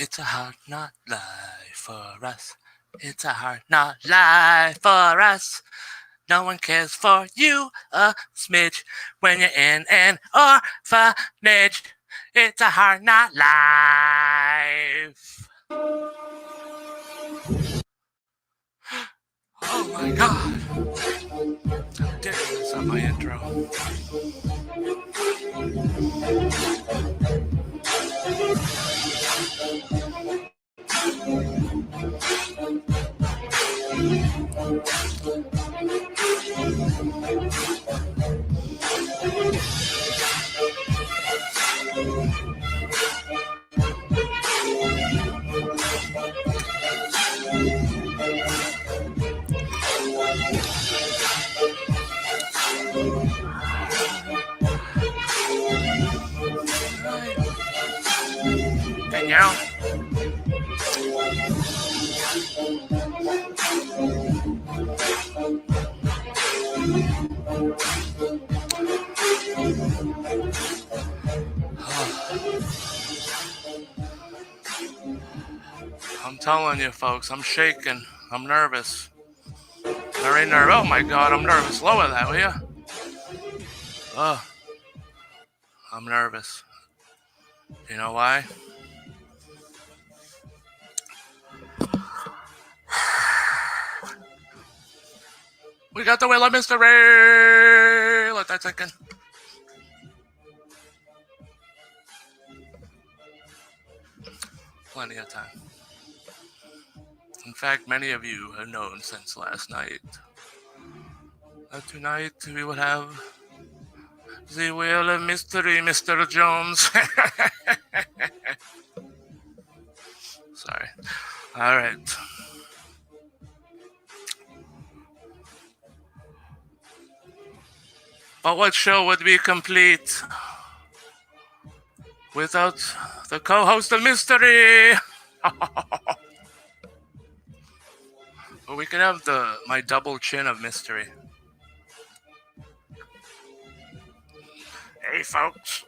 It's a hard not life for us. It's a hard not life for us. No one cares for you a smidge when you're in an orphanage. It's a hard not life. Oh my god. How dare you mess up my intro? Danielle? I'm telling you, folks, I'm shaking. I'm nervous. Very nervous. Oh my god, I'm nervous. Lower that, will you? Oh, I'm nervous. You know why? We got the Wheel of Mystery! Let that sink in. Plenty of time. In fact, many of you have known since last night that tonight we would have the Wheel of Mystery, Mr. Jones. Sorry. All right. But what show would be complete without the co-host of Mystery? Well, we could have my double chin of mystery. Hey, folks.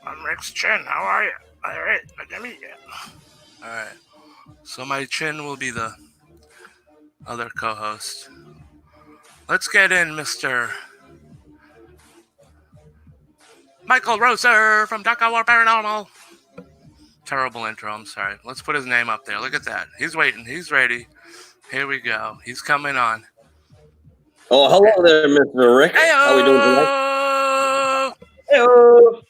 I'm Rick's chin. How are you? All right. Good to meet you. All right. So my chin will be the other co-host. Let's get in, Mr. Michael Roser from Duck War Paranormal. Terrible intro. I'm sorry. Let's put his name up there. Look at that. He's waiting. He's ready. Here we go. He's coming on. Oh, hello there, Mr. Rick. Hey-o! How are we doing tonight? Hey-o!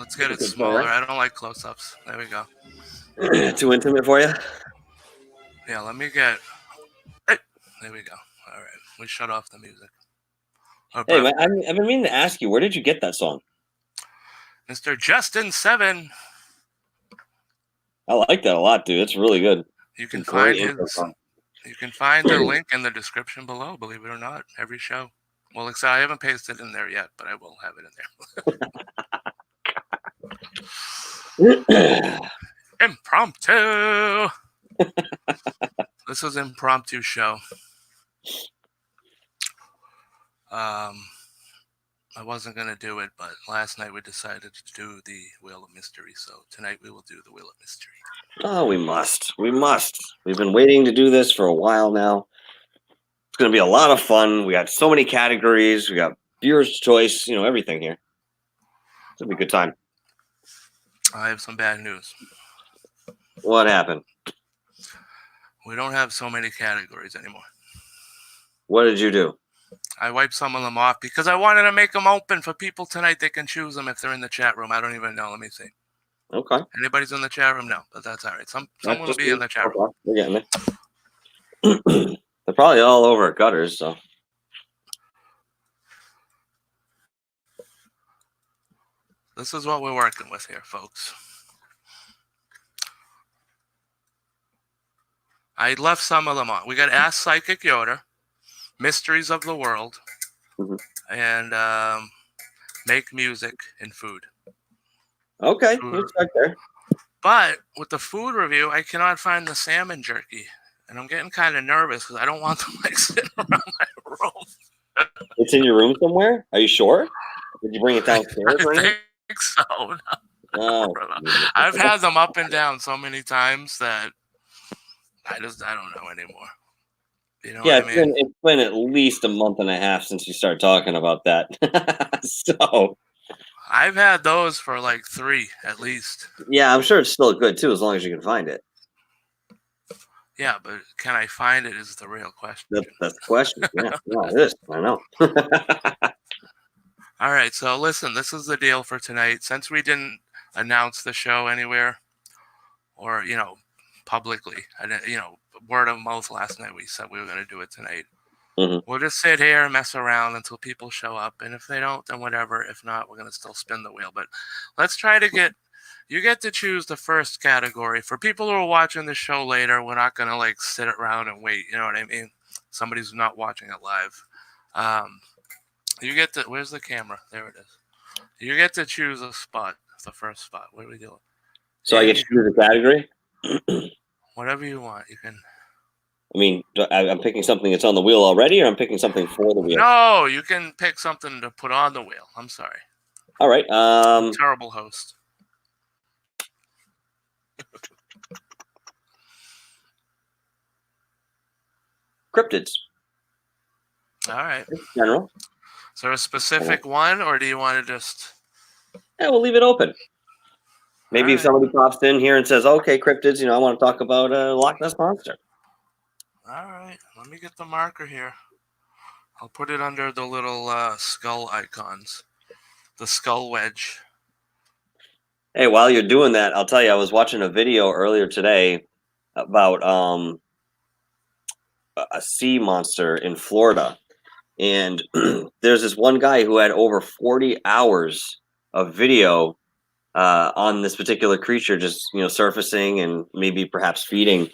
Let's get it smaller. I don't like close-ups. There we go. Too intimate for you? Yeah, let me get... Hey! There we go. All right. We shut off the music. Hey, man, I've been meaning to ask you, where did you get that song? Mr. Justin 7. I like that a lot, dude. It's really good. You can find the link in the description below, believe it or not, every show. Well, except I haven't pasted it in there yet, but I will have it in there. Impromptu. This is an impromptu show. I wasn't going to do it, but last night we decided to do the Wheel of Mystery, so tonight we will do the Wheel of Mystery. Oh, we must. We must. We've been waiting to do this for a while now. It's going to be a lot of fun. We got so many categories. We got viewer's choice, everything here. It's going to be a good time. I have some bad news. What happened? We don't have so many categories anymore. What did you do? I wiped some of them off because I wanted to make them open for people tonight. They can choose them if they're in the chat room. I don't even know. Let me see. Okay. Anybody's in the chat room? No, but that's all right. Someone will be in the chat room. We're getting it. They're probably all over gutters, so. This is what we're working with here, folks. I left some of them on. We got Ask Psychic Yoda, Mysteries of the World, and Make Music and Food. Okay, let's start there. But with the food review, I cannot find the salmon jerky. And I'm getting kind of nervous because I don't want them sitting around my room. It's in your room somewhere? Are you sure? Did you bring it downstairs? I think so. Oh, I've had them up and down so many times that I don't know anymore. You know yeah, what I mean? it's been at least a month and a half since you started talking about that. So I've had those for like 3 at least. yeah, I'm sure it's still good too, as long as you can find it. Yeah, but can I find it is the real question. That's the question. Yeah, no, it is. I know. All right, so listen, this is the deal for tonight. Since we didn't announce the show anywhere or, publicly, word of mouth last night, we said we were going to do it tonight. Mhm. We'll just sit here and mess around until people show up. And if they don't, then whatever. If not, we're going to still spin the wheel. But let's try to you get to choose the first category. For people who are watching the show later, we're not going to like sit around and wait. You know what I mean? Somebody's not watching it live. You get to, where's the camera? There it is. You get to choose a spot, the first spot. What are we doing? So I And get you you the category. whatever you want. You can. I mean, I'm picking something that's on the wheel already, or I'm picking something for the wheel. No, you can pick something to put on the wheel. I'm sorry. All right. I'm a terrible host. Cryptids. All right. In general. Is there a specific one, or do you want to just? Yeah, we'll leave it open. Maybe if somebody pops in here and says, "Okay, cryptids, I want to talk about Loch Ness monster." All right. Let me get the marker here. I'll put it under the little skull icons. The skull wedge. Hey, while you're doing that, I'll tell you, I was watching a video earlier today about a sea monster in Florida. And there's this one guy who had over 40 hours of video on this particular creature, just surfacing and maybe perhaps feeding.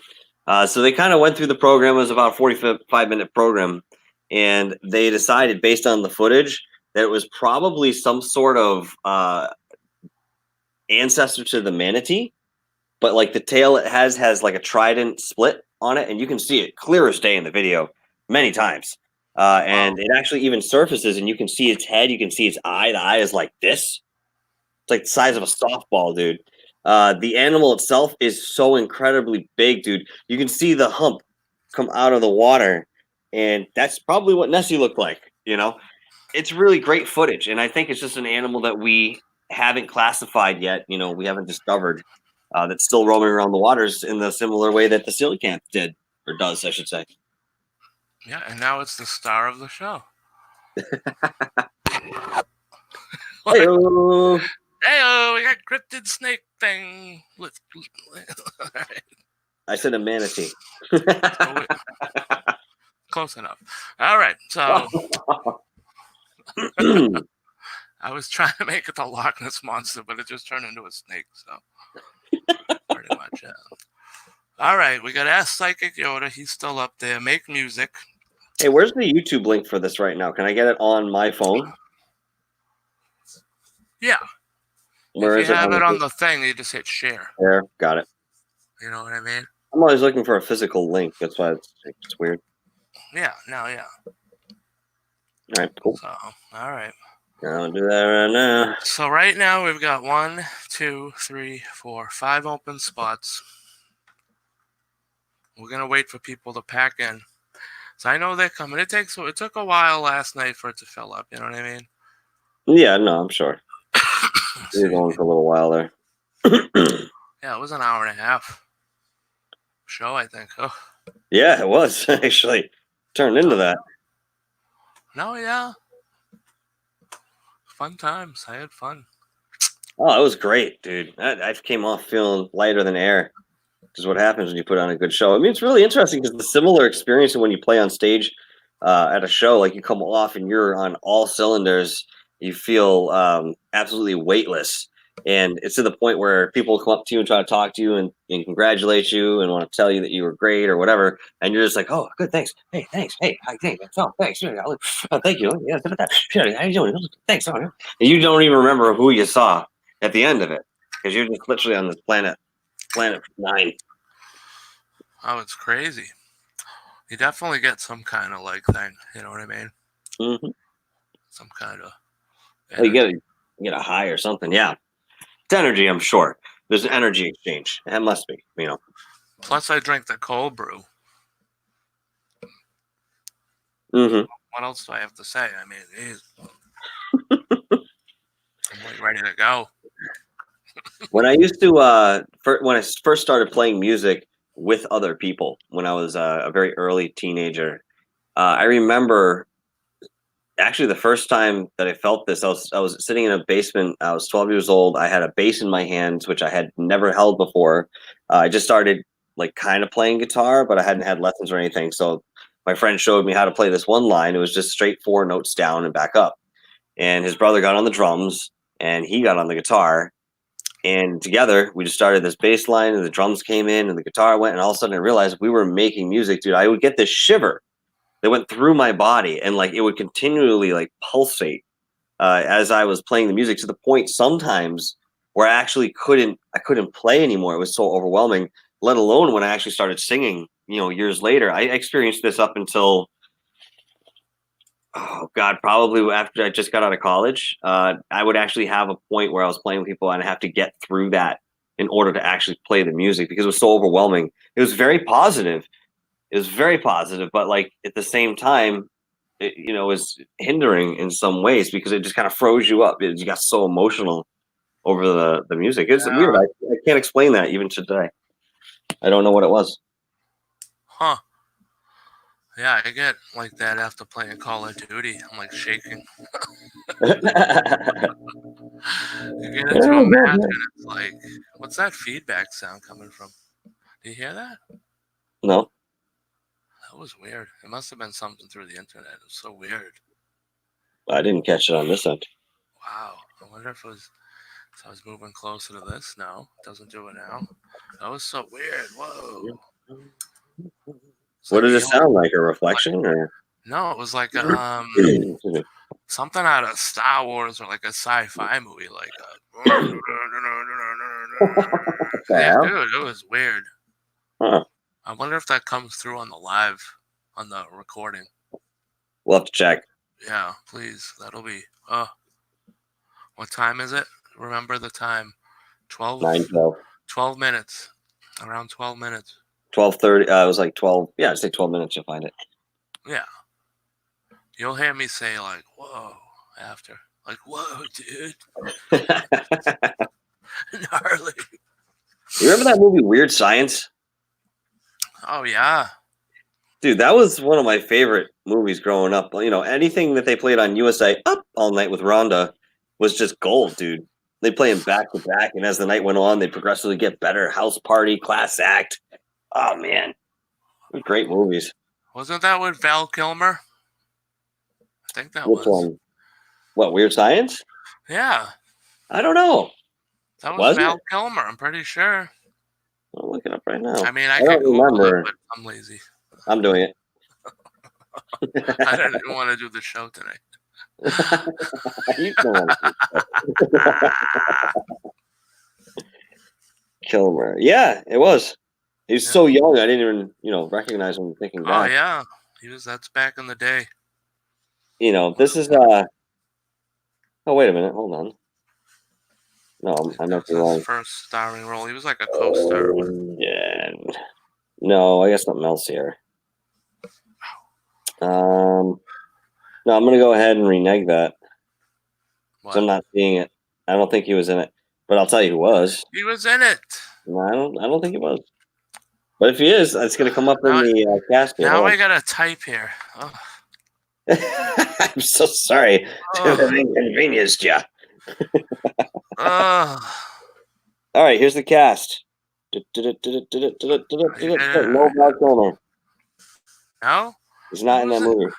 So they kind of went through the program. It was about a 45-minute program, and they decided based on the footage that it was probably some sort of ancestor to the manatee, but like the tail it has like a trident split on it, and you can see it clear as day in the video many times. And it actually even surfaces, and you can see its head, you can see its eye. The eye is like this. It's like the size of a softball, dude. The animal itself is so incredibly big, dude. You can see the hump come out of the water, and that's probably what Nessie looked like. It's really great footage, and I think it's just an animal that we haven't classified yet. We haven't discovered that's still roaming around the waters in the similar way that the coelacanth did, or does, I should say. Yeah, and now it's the star of the show. Hey-o. Hey-o, we got cryptid snake thing. I said a manatee. Close enough. All right, so I was trying to make it the Loch Ness monster, but it just turned into a snake. So pretty much, yeah. All right, we got Ask Psychic Yoda. He's still up there. Make music. Hey, where's the YouTube link for this right now? Can I get it on my phone? Yeah. Where if is you it? have it on the thing, you just hit share. There, got it. You know what I mean? I'm always looking for a physical link. That's why it's weird. Yeah, yeah. All right, cool. So, all right. I'll do that right now. So right now we've got 1, 2, 3, 4, 5 open spots. We're gonna wait for people to pack in. So I know they're coming. It took a while last night for it to fill up. You know what I mean? Yeah, no, I'm sure. You're going for a little while there. Yeah, it was an hour and a half show, I think. Oh. Yeah, it was actually turned into that. No, yeah. Fun times. I had fun. Oh, it was great, dude. I came off feeling lighter than air, which is what happens when you put on a good show. I mean, it's really interesting because the similar experience when you play on stage at a show, like you come off and you're on all cylinders, you feel absolutely weightless. And it's to the point where people come up to you and try to talk to you and congratulate you and want to tell you that you were great or whatever. And you're just like, oh, good, thanks. Hey, thanks. Hey, hi, thanks. Oh, thanks. Oh, thank you. Yeah, how you doing? Thanks. And you don't even remember who you saw at the end of it because you're just literally on this planet 9. Oh, it's crazy. You definitely get some kind of like thing. You know what I mean? Mm-hmm. Some kind of. Oh, you get a high or something. Yeah. It's energy, I'm sure. There's an energy exchange. That must be, Plus, I drink the cold brew. Mm-hmm. What else do I have to say? I mean, I'm like ready to go. When I used to, when I first started playing music with other people, when I was a very early teenager, I remember actually the first time that I felt this. I was sitting in a basement. I was 12 years old. I had a bass in my hands, which I had never held before. I just started like kind of playing guitar, but I hadn't had lessons or anything. So my friend showed me how to play this one line. It was just straight 4 notes down and back up. And his brother got on the drums, and he got on the guitar. And together, we just started this bass line, and the drums came in, and the guitar went. And all of a sudden, I realized we were making music, dude. I would get this shiver that went through my body, and like it would continually like pulsate as I was playing the music, to the point sometimes where I couldn't play anymore. It was so overwhelming. Let alone when I actually started singing, years later. I experienced this up until, oh God, probably after I just got out of college. I would actually have a point where I was playing with people, and I have to get through that in order to actually play the music, because it was so overwhelming. It was very positive. It was very positive, but like at the same time, it, was hindering in some ways, because it just kind of froze you up. You got so emotional over the music. It's weird. Yeah. I can't explain that even today. I don't know what it was. Huh. Yeah, I get like that after playing Call of Duty. I'm like shaking. You get into a match and it's like, what's that feedback sound coming from? Do you hear that? No, That was weird. It must have been something through the internet. It was so weird. I didn't catch it on this end. Wow. I wonder if it was. So I was moving closer to this. No, it doesn't do it now. That was so weird. Whoa. It's What like does it alien. sound like? A Like, reflection, or? no, it was like Excuse me. something out of Star Wars or like a sci-fi movie, like yeah, Wow. dude, it was weird. Huh. I wonder if that comes through on the live, on the recording. We'll have to check. Yeah, please. That'll be. What time is it? Remember the time? 12, 9:12. 12 minutes. Around 12 minutes. 12:30. It was like 12. Yeah, I'd say 12 minutes. You'll find it. Yeah. You'll hear me say like, "Whoa," after. Like, "Whoa, dude." Gnarly. You remember that movie Weird Science? Oh yeah. Dude, that was one of my favorite movies growing up. Anything that they played on USA Up All Night with Rhonda was just gold, dude. They play them back to back, and as the night went on, they progressively get better. House Party, Class Act. Oh man, great movies. Wasn't that with Val Kilmer? I think that Which was. one? What, Weird Science? Yeah. I don't know. That was Was Val it? Kilmer, I'm pretty sure. I'll look it up right now. I mean, I I could don't Google it, remember. but I'm lazy. I'm doing it. I didn't want to do the show tonight. You don't want to Kilmer. Yeah, it was. He was Yeah. so young. I didn't even, recognize him thinking Oh back. yeah. That's back in the day. This is oh, wait a minute. Hold on. No, I might That's be his wrong. first starring role. He was like a co-star. Yeah. No, I guess something else here. No, I'm gonna go ahead and renege that. 'Cause I'm What? not seeing it. I don't think he was in it. But I'll tell you who was. He was in it. No, I don't think he was. But if he is, it's gonna come up in Now, the cast here. now I Hold gotta type here. Oh, on. I'm so sorry to have oh, inconvenienced you. oh. All right, here's the cast. No Yeah. Val Kilmer. No? He's not in that Who's it? movie.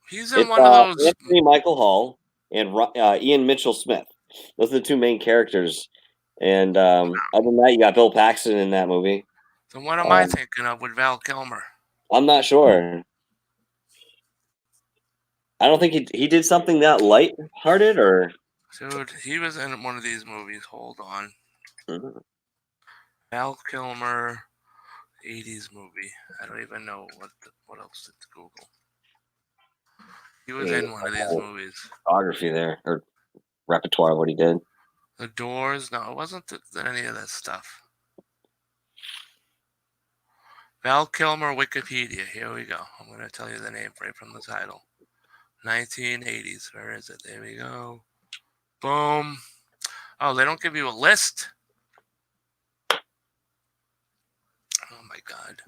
He's in It's one of those. Anthony Michael Hall and Ian Mitchell Smith. Those are the two main characters. And other than that, you got Bill Paxton in that movie. So what am I Um, thinking of with Val Kilmer? I'm not sure. I don't think he did something that light-hearted, or. Dude, he was in one of these movies. Hold on. Mhm. Val Kilmer, 80s movie. I don't even know what else to Google. He was Yeah, in one of these movies. photography there, or repertoire of what he did. The Doors. No, it wasn't any of that stuff. Val Kilmer Wikipedia. Here we go. I'm going to tell you the name right from the title. 1980s. Where is it? There we go. Boom. Oh, they don't give you a list? Oh, my God.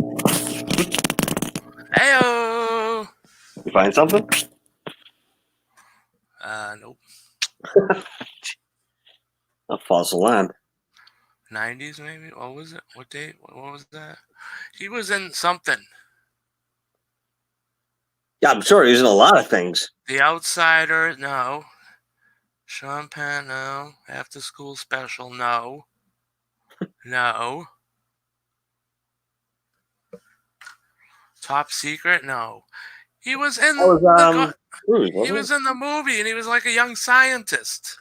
Heyo! You find something? Nope. A fossil land. 90s maybe? What was it? What date? What was that? He was in something. Yeah, I'm sure he's in a lot of things. The Outsider, no. Sean Penn, no. After School Special, no. No. Top Secret, no. He was in Cruise, he was in the movie, and he was like a young scientist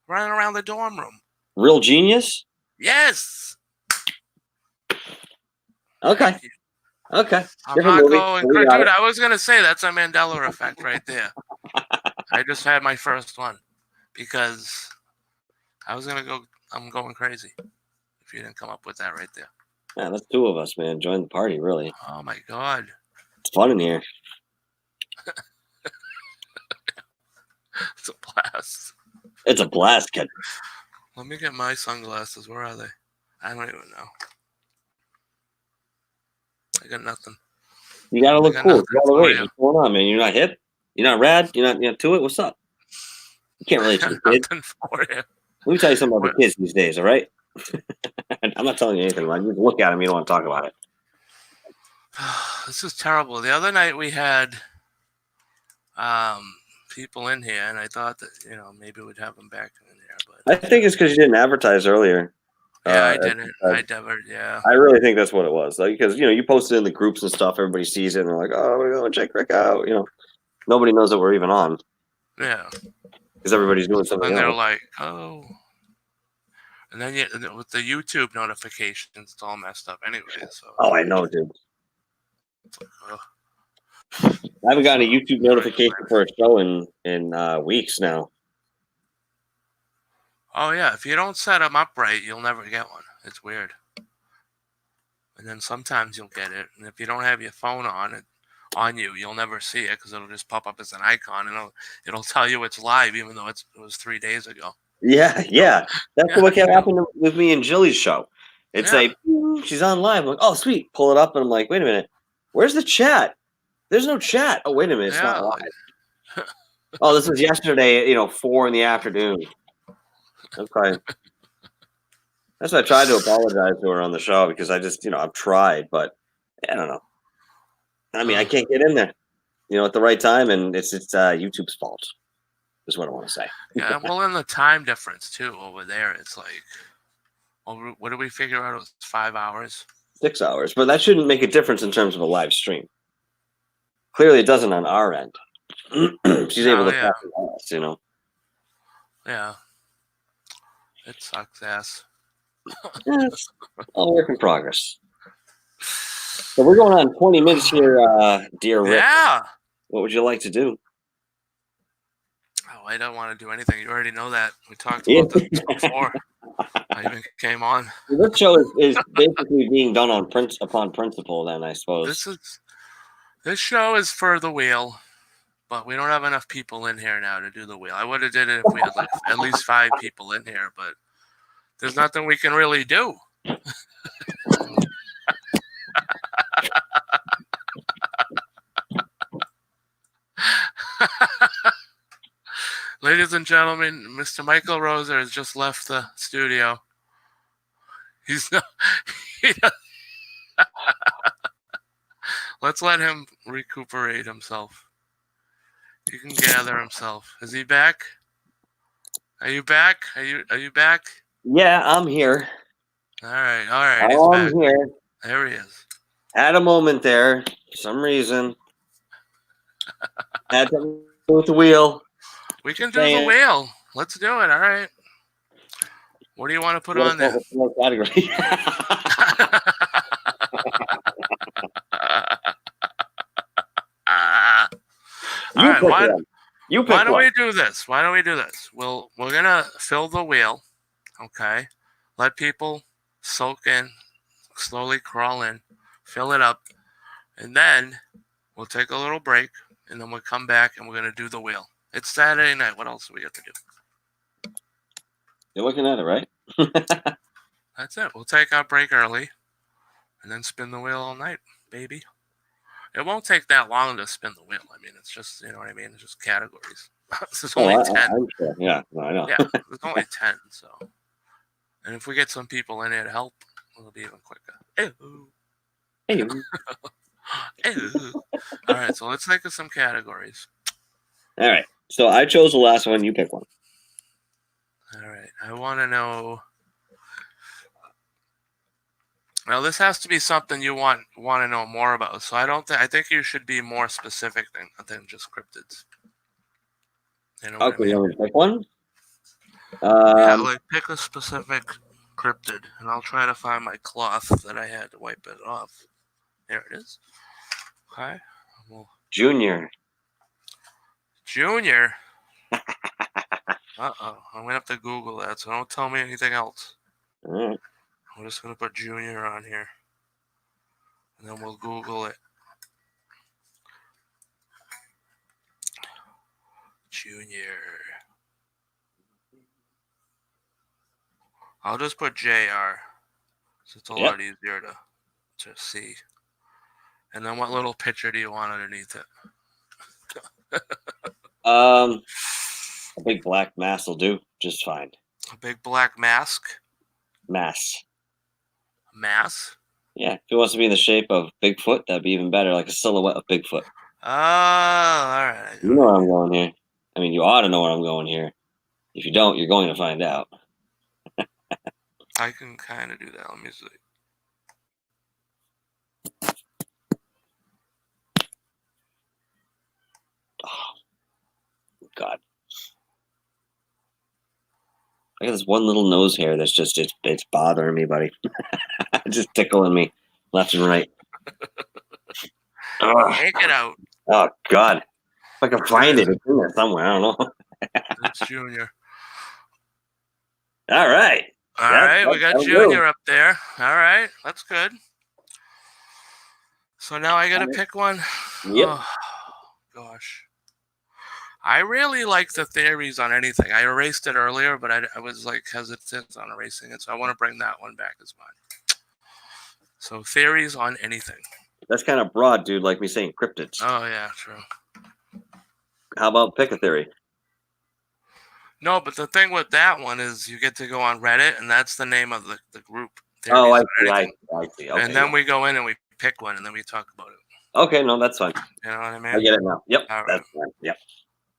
running around the dorm room. Real Genius? Yes. Okay. Okay. I'm not going, dude. I was gonna say that's a Mandela effect right there. I just had my first one because I was gonna go. I'm going crazy if you didn't come up with that right there. Yeah, that's two of us, man. Join the party, really. Oh my God. It's fun in here. It's a blast. It's a blast, kid. Let me get my sunglasses. Where are they? I don't even know. I got nothing. You gotta look cool. What's going on, man? You're not hip? You're not rad? You're not to it? What's up? You can't relate to the kids. For you. Let me tell you something about the kids these days, all right? I'm not telling you anything, man. You look at them, you don't want to talk about it. This is terrible. The other night we had people in here, and I thought that maybe we'd have them back in here. But I think it's because you didn't advertise earlier. Yeah, I didn't. I never. Yeah. I really think that's what it was. Like, because you posted in the groups and stuff, everybody sees it, and they're like, "Oh, we're going to check Rick out." Nobody knows that we're even on. Yeah. Because everybody's doing something. And they're like, "Oh." And then with the YouTube notifications, it's all messed up anyway. So. Oh, I know, dude. I haven't gotten a YouTube notification for a show in weeks now. Oh yeah, if you don't set them up right, you'll never get one. It's weird. And then sometimes you'll get it, and if you don't have your phone on you, you'll never see it because it'll just pop up as an icon, and it'll tell you it's live, even though it was 3 days ago. Yeah. That's what kept happening with me and Jilly's show. It's like she's on live. I'm like, oh sweet, pull it up, and I'm like, wait a minute, where's the chat? There's no chat. Oh wait a minute, it's not live. Oh, this was yesterday. 4 in the afternoon. Okay. That's why I tried to apologize to her on the show because I just, I've tried, but I don't know. I mean, I can't get in there, at the right time, and it's YouTube's fault. Is what I want to say. Yeah, well, and the time difference too over there, it's like, well, what did we figure out? It was 5 hours. 6 hours, but that shouldn't make a difference in terms of a live stream. Clearly, it doesn't on our end. She's able to pass it on us, Yeah. It sucks ass. It's all work in progress. So we're going on 20 minutes here, dear Rick. Yeah. What would you like to do? Oh, I don't want to do anything. You already know that. We talked about this before. I even came on. This show is basically being done upon principle, then, I suppose. This show is for the wheel, but we don't have enough people in here now to do the wheel. I would have did it if we had like at least 5 people in here, but there's nothing we can really do. Ladies and gentlemen, Mr. Michael Roser has just left the studio. Let's let him recuperate himself. He can gather himself. Is he back? Are you back? Are you back? Yeah, I'm here. All right. I'm here. There he is. Had a moment there for some reason. Had to do with the wheel. We can do the wheel. Let's do it. All right. What do you want to put on there? Category. All right. Why don't we do this? We're gonna fill the wheel. Okay? Let people soak in, slowly crawl in, fill it up, and then we'll take a little break, and then we'll come back and we're going to do the wheel. It's Saturday night. What else do we got to do? You're looking at it, right? That's it. We'll take our break early and then spin the wheel all night, baby. It won't take that long to spin the wheel. I mean, it's just, you know what I mean? It's just categories. There's only 10. I'm sure. Yeah, no, I know. Yeah, there's only 10, so. And if we get some people in here to help, it'll be even quicker. Hey. All right, so let's think of some categories. All right. So I chose the last one. You pick one. All right, I want to know. Now, this has to be something you want to know more about. So I think you should be more specific than just cryptids. You know what Okay, I mean? you want me to pick one? Yeah, like pick a specific cryptid, and I'll try to find my cloth that I had to wipe it off. There it is. Okay. Well, Junior. Junior. Uh-oh. I'm gonna have to Google that, so don't tell me anything else. All right. I'm just gonna put Junior on here, and then we'll Google it. Junior. I'll just put JR, so it's a lot easier to see. And then what little picture do you want underneath it? A big black mass will do just fine. A big black mask? Mass. Mass? Yeah, if it wants to be in the shape of Bigfoot, that'd be even better, like a silhouette of Bigfoot. Oh, all right. You know where I'm going here. I mean, you ought to know where I'm going here. If you don't, you're going to find out. I can kind of do that. Let me see. Oh, God. I got this one little nose hair that's just, it's bothering me, buddy. Just tickling me left and right. Take it out. Oh, God. If I can find it, it's in there somewhere. I don't know. It's Junior. All right. All right, we got Junior up there. All right, that's good. So now I got to pick one. Yep. Oh, gosh. I really like the theories on anything. I erased it earlier, but I was like hesitant on erasing it, so I want to bring that one back as mine. So theories on anything. That's kind of broad, dude, like me saying cryptids. Oh, yeah, true. How about pick a theory? No, but the thing with that one is you get to go on Reddit, and that's the name of the group. Oh, I see. Okay, and then we go in and we pick one, and then we talk about it. Okay, no, that's fine. You know what I mean? I get it now. Yep, All right. that's fine. Yep.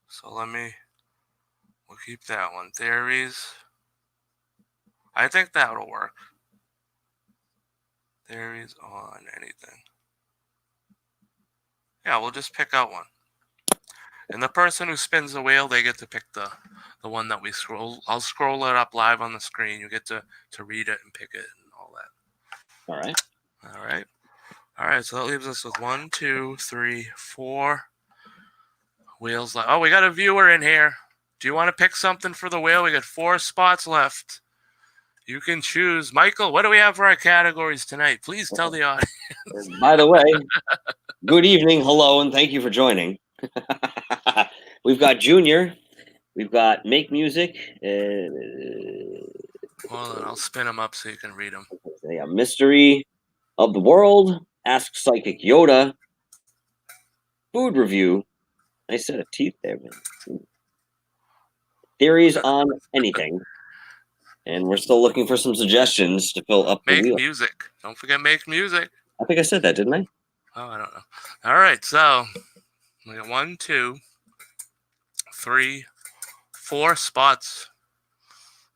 So we'll keep that one. Theories. I think that'll work. Theories on anything. Yeah, we'll just pick out one. And the person who spins the wheel, they get to pick the one that we scroll. I'll scroll it up live on the screen. You get to read it and pick it and all that. All right. All right. All right. So that leaves us with 1, 2, 3, 4 wheels left. Oh, we got a viewer in here. Do you want to pick something for the wheel? We got 4 spots left. You can choose. Michael, what do we have for our categories tonight? Please tell the audience. By the way, good evening, hello, and thank you for joining. We've got Junior. We've got Make Music. Hold on, I'll spin them up so you can read them. A Mystery of the World. Ask Psychic Yoda. Food Review. Nice set of teeth there, man. Theories on anything. And we're still looking for some suggestions to fill up the wheel. Make Music. Don't forget Make Music. I think I said that, didn't I? Oh, I don't know. All right, so we got 1, 2, 3, 4 spots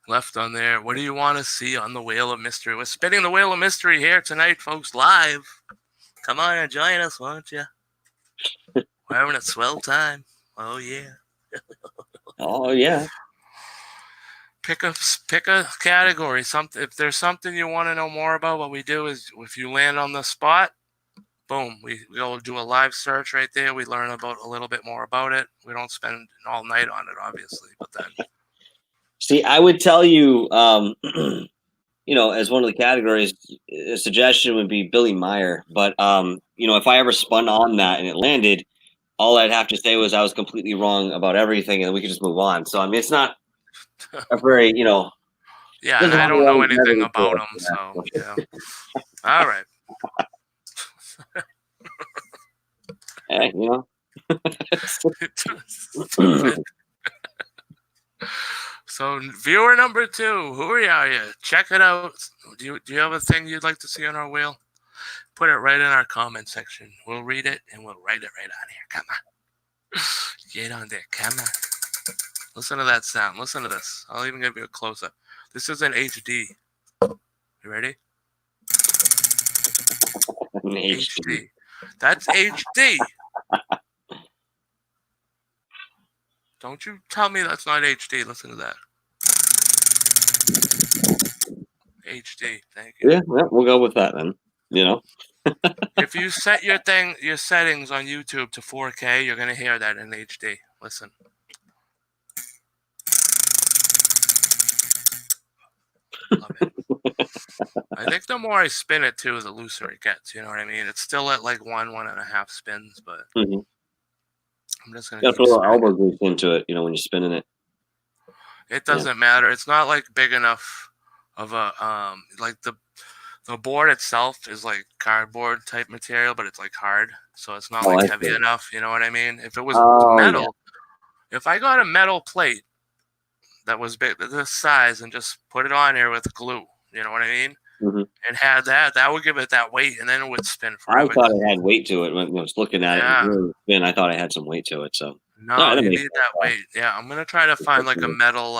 left on there. What do you want to see on the Wheel of Mystery? We're spinning the Wheel of Mystery here tonight, folks, live. Come on and join us, won't you? We're having a swell time. Oh, yeah. Oh, yeah. Pick a category. If there's something you want to know more about, what we do is if you land on the spot, boom, we go do a live search right there. We learn about a little bit more about it. We don't spend all night on it, obviously, but then. See, I would tell you, as one of the categories, a suggestion would be Billy Meyer. But if I ever spun on that and it landed, all I'd have to say was I was completely wrong about everything, and we could just move on. So I mean, it's not a very, Yeah, and doesn't I have a don't lot know of anything integrity to about it. them, so yeah. All right. Yeah, Stupid. So, viewer number 2, who are you? Check it out. Do you have a thing you'd like to see on our wheel? Put it right in our comment section. We'll read it and we'll write it right on here. Come on. Get on there. Come on. Listen to that sound. Listen to this. I'll even give you a close up. This is in HD. You ready? HD. That's HD. Don't you tell me that's not HD. Listen to that. HD. Thank you. Yeah, we'll go with that then. If you set your settings on YouTube to 4K, you're gonna hear that in HD. Listen. Love it. I think the more I spin it too, the looser it gets. You know what I mean? It's still at like 1.5 spins, but Mm-hmm. I'm just gonna Got to keep put a little spinning elbow it. grease into it, when you're spinning it. It doesn't matter. It's not like big enough of a like the board itself is like cardboard type material, but it's like hard, so it's not Oh, like I heavy see. enough. You know what I mean? If it was Oh, yeah. metal, if I got a metal plate that was big, this size, and just put it on here with glue, you know what I mean? Mm-hmm. And had that would give it that weight, and then it would spin I forever. thought it had weight to it when I was looking at it and Yeah. hearing it spin. I thought it had some weight to it. So, all right, No, that you makes need that weight. Yeah, I'm gonna try to find like a sense. metal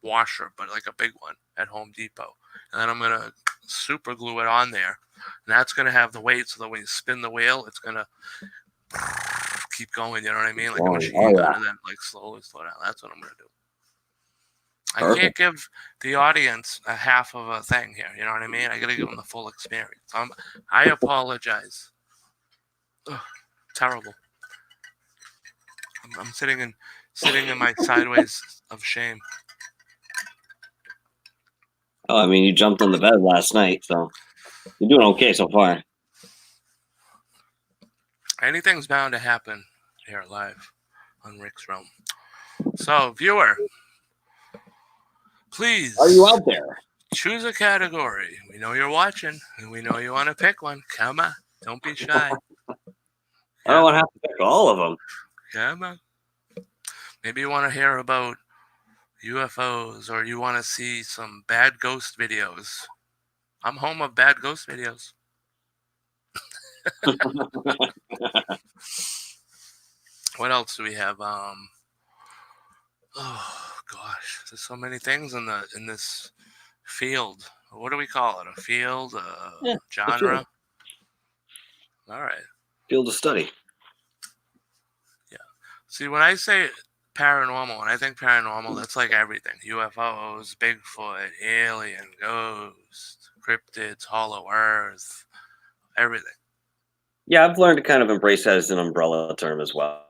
washer, but like a big one at Home Depot, and then I'm gonna super glue it on there, and that's gonna have the weight so that when you spin the wheel, it's gonna keep going. You know what I mean? Like a Oh, machine gun, yeah. and then like slowly slow down. That's what I'm gonna do. I can't Perfect. give the audience a half of a thing here. You know what I mean? I gotta give them the full experience. I apologize. Ugh, terrible. I'm sitting in my sideways of shame. Oh, I mean, you jumped on the bed last night, so you're doing okay so far. Anything's bound to happen here live on Rick's Realm. So, viewer, please Are you out there? choose a category. We know you're watching, and we know you want to pick one. Come on, don't be shy. I don't want to have to pick all of them. Come on. Maybe you want to hear about UFOs, or you want to see some bad ghost videos. I'm home of bad ghost videos. What else do we have? Oh gosh, there's so many things in this field. What do we call it? A field? Yeah, Genre? All right. field of study. Yeah. See, when I say paranormal, when I think paranormal, that's like everything: UFOs, Bigfoot, alien, ghost, cryptids, Hollow Earth, everything. Yeah, I've learned to kind of embrace that as an umbrella term as well.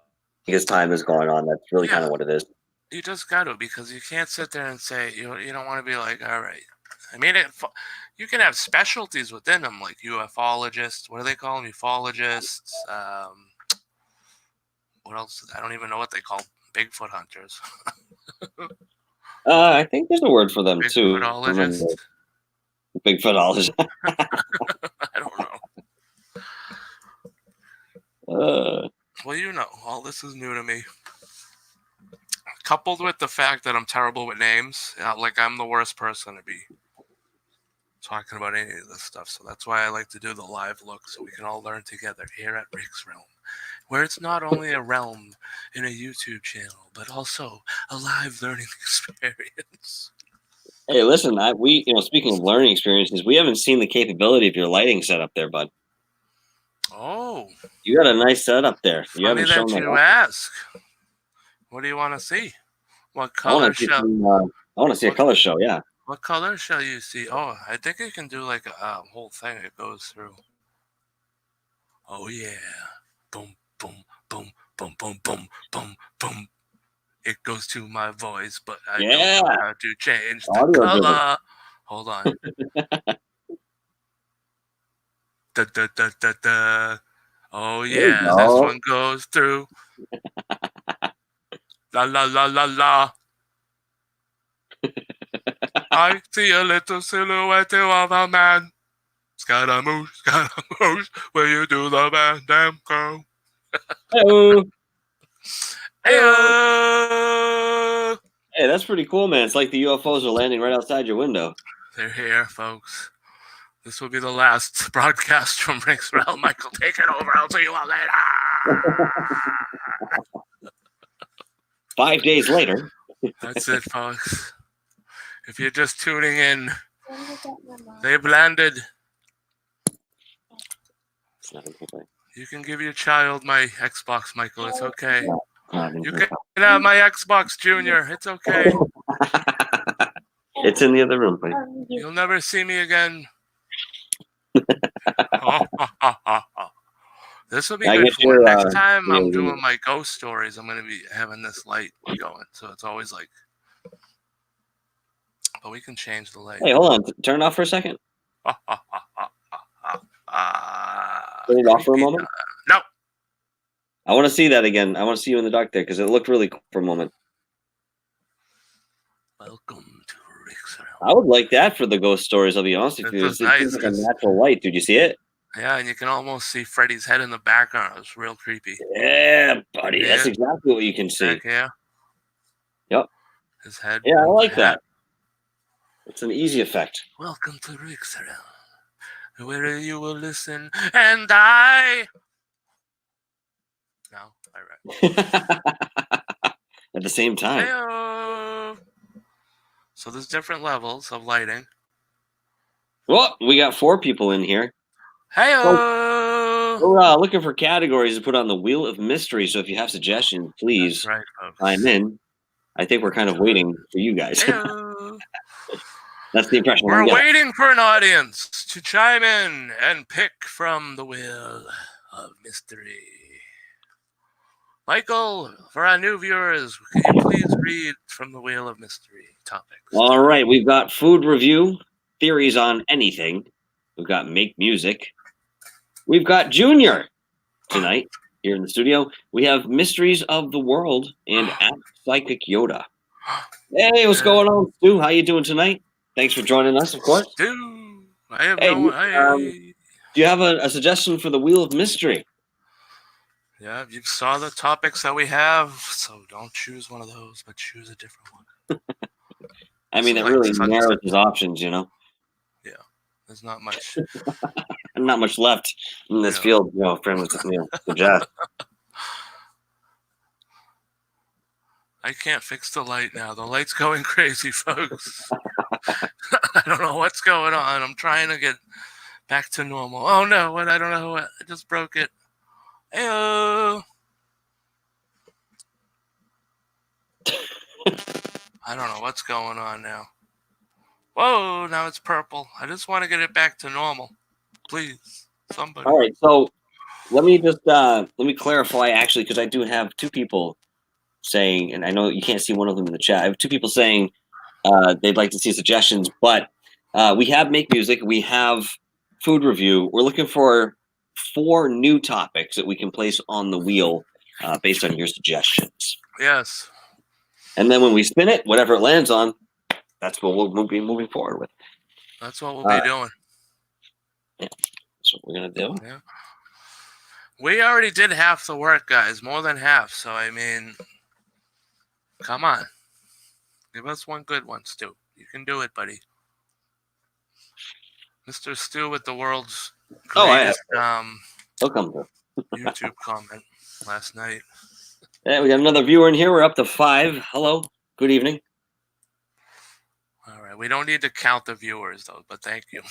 As time is going on, that's really kind Yeah, of what it is. you just got to, because you can't sit there and say you don't want to be like, all right. I mean, you can have specialties within them, like ufologists. What do they call them? Ufologists. What else? I don't even know what they call Bigfoot hunters. I think there's a word for them too. Bigfootologist. Bigfootologist. I don't know. Well, all this is new to me. Coupled with the fact that I'm terrible with names, like I'm the worst person to be talking about any of this stuff. So that's why I like to do the live look, so we can all learn together here at Rick's Realm, where it's not only a realm in a YouTube channel, but also a live learning experience. Hey, listen, speaking of learning experiences, we haven't seen the capability of your lighting setup there, bud. Oh, You got a nice setup there. You funny haven't shown that that you off. ask. What do you want to see? What I want color to see shall I want to see a what color show. Yeah. what color shall you see? Oh, I think you can do like a whole thing that goes through. Oh yeah. Boom, boom, boom, boom, boom, boom, boom, boom. It goes to my voice, but I don't Yeah. know how to change the Audio color. driven. Hold on. Da, da, da, da, da. Oh, There you yeah, this go. one goes through. La, la, la, la, la. I see a little silhouette of a man. Scaramouche, Scaramouche, will you do the band damn go? Hello. Hello. Hey, Hey, that's pretty cool, man. It's like the UFOs are landing right outside your window. they're here, folks. This will be the last broadcast from Rick's Realm. Michael, take it over. I'll see you all later. 5 days later. That's it, folks. If you're just tuning in, they've landed. It's not okay. You can give your child my Xbox, Michael. It's okay. No, You can have my Xbox Junior. It's okay. It's in the other room, please. You'll never see me again. This will be I good get for your, next time yeah, I'm yeah. doing my ghost stories. I'm going to be having this light going. So it's always like, but we can change the light. Hey, hold on. Turn it off for a second. Turn it off for a moment. No. I want to see that again. I want to see you in the dark there because it looked really cool for a moment. Welcome to Rick's Realm. I would like that for the ghost stories. I'll be honest with you. This It is nice. seems like a natural light. Did you see it? Yeah, and you can almost see Freddy's head in the background. It's real creepy. Yeah, buddy. Yeah. That's exactly what you can see. Heck yeah. Yep. His head. Yeah, I with like the hat. that. It's an easy effect. Welcome to Rick's Realm, where you will listen and die. No, all right. At the same time. Hey-o. So there's different levels of lighting. Well, we got 4 people in here. Hey-o. We're looking for categories to put on the Wheel of Mystery. So if you have suggestions, please That's right, folks. chime in. I think we're kind of waiting for you guys. Hey-o. That's the impression I'm We're getting. waiting for an audience to chime in and pick from the Wheel of Mystery. Michael, for our new viewers, can you please read from the Wheel of Mystery topics? All right, we've got food review, theories on anything. We've got make music. We've got Junior tonight here in the studio. We have mysteries of the world and Ask Psychic Yoda. Hey, what's going on, Stu? How you doing tonight? Thanks for joining us, of course. Stu, I have Hey, no. do you have a suggestion for the Wheel of Mystery? Yeah, you saw the topics that we have, so don't choose one of those, but choose a different one. I mean, So, it like, really sunset. narrows his options, you know. Yeah, there's not much. Not much left in this Yeah. field, you know, for him to suggest. I can't fix the light now. The light's going crazy, folks. I don't know what's going on. I'm trying to get back to normal. Oh no, what? I don't know what. I just broke it. Heyo. I don't know what's going on now. Whoa, now it's purple. I just want to get it back to normal. Please, somebody. All right, so let me just let me clarify actually, because I do have 2 people saying, and I know you can't see one of them in the chat. I have 2 people saying they'd like to see suggestions, but we have make music, we have food review. We're looking for 4 new topics that we can place on the wheel based on your suggestions. Yes. And then when we spin it, whatever it lands on, that's what we'll be moving forward with. That's what we'll be doing. Yeah, that's what we're gonna do. Yeah. We already did half the work, guys. More than half. So I mean, come on. Give us one good one, Stu. You can do it, buddy. Mr. Stu with the world's greatest He'll come through. YouTube comment last night. Yeah, we got another viewer in here. We're up to 5. Hello. Good evening. All right. We don't need to count the viewers, though, but thank you.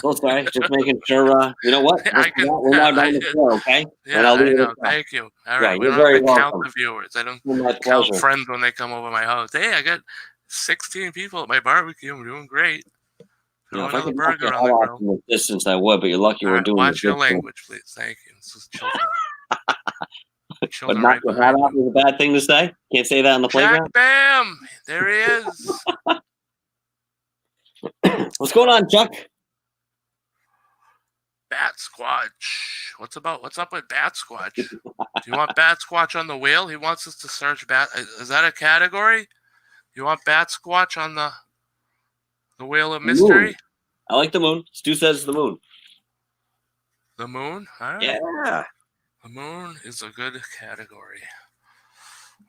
Oh, sorry. Just making sure. You know what? We're now done with the show, okay? Yeah, I know. Thank you. All right. Yeah, we you're don't have very to count welcome. the viewers. I don't My count pleasure. friends when they come over my house. Hey, I got 16 people at my barbecue. I'm doing great. Throw If I another could knock burger your on the head off grill. from the distance, I would, but you're lucky All we're right, doing watch the your distance. language, please. Thank you. This is children. But Children knock right your hat behind off him. is a bad thing to say. Can't say that on the Jack playground. Bam! There he is. What's going on, Chuck? Bat Squatch. What's up with Bat Squatch? Do you want Bat Squatch on the wheel? He wants us to search Bat. Is that a category? You want Bat Squatch on the wheel of mystery? Moon. I like the moon. Stu says the moon. The moon? All right. Yeah. The moon is a good category.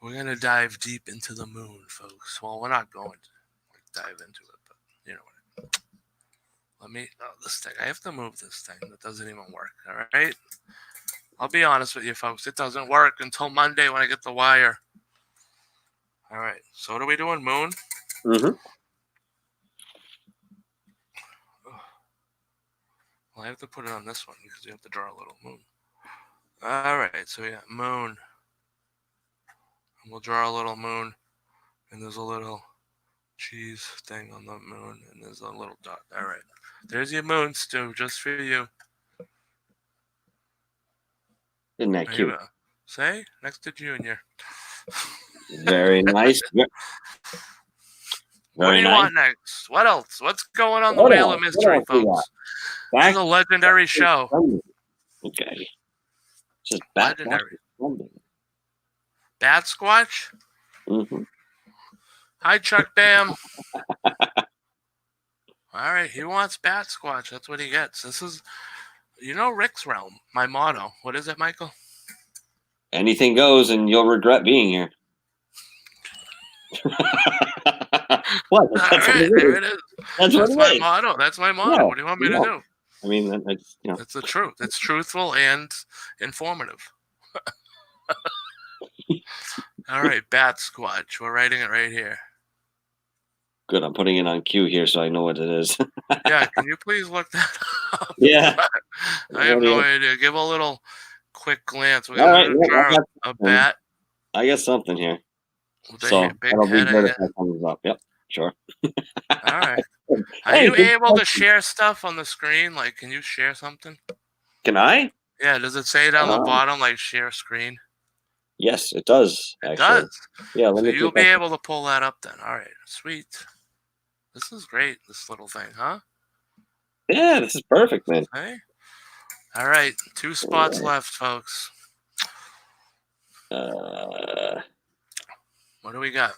We're going to dive deep into the moon, folks. Well, we're not going to dive into it, but you know what. Let me, this thing, I have to move this thing. That doesn't even work, all right? I'll be honest with you, folks. It doesn't work until Monday when I get the wire. All right, so what are we doing, moon? Mm-hmm. Well, I have to put it on this one because you have to draw a little moon. All right, so yeah, moon. And we'll draw a little moon, and there's a little cheese thing on the moon, and there's a little dot. All right, there's your moon, Stu, just for you. Isn't that cute? Say, next to Junior. Very nice. What do you want next? What else? What's going on the Wheel of Mystery, folks? This is a legendary show. Okay. Just legendary. Bat Squatch? Mm-hmm. Hi, Chuck Bam. All right, he wants Bat Squatch. That's what he gets. This is, Rick's realm. My motto. What is it, Michael? Anything goes, and you'll regret being here. What? That's all right, there it is. That's my motto. That's my motto. What do you want me to do? I mean, it's the truth. It's truthful and informative. All right, Bat Squatch. We're writing it right here. Good. I'm putting it on cue here so I know what it is. Yeah, can you please look that up? Yeah. I have no idea. Give a little quick glance. We're going to draw a bat. I got something here. So that'll be good if that comes up. Yep, sure. All right. Are you able to share stuff on the screen? Like, can you share something? Can I? Yeah, does it say down the bottom, like, share screen? Yes, it does. It does? Yeah, so you'll be able to pull that up then. All right, sweet. This is great, this little thing, huh? Yeah, this is perfect, man. Hey? All right, 2 spots left, folks. What do we got?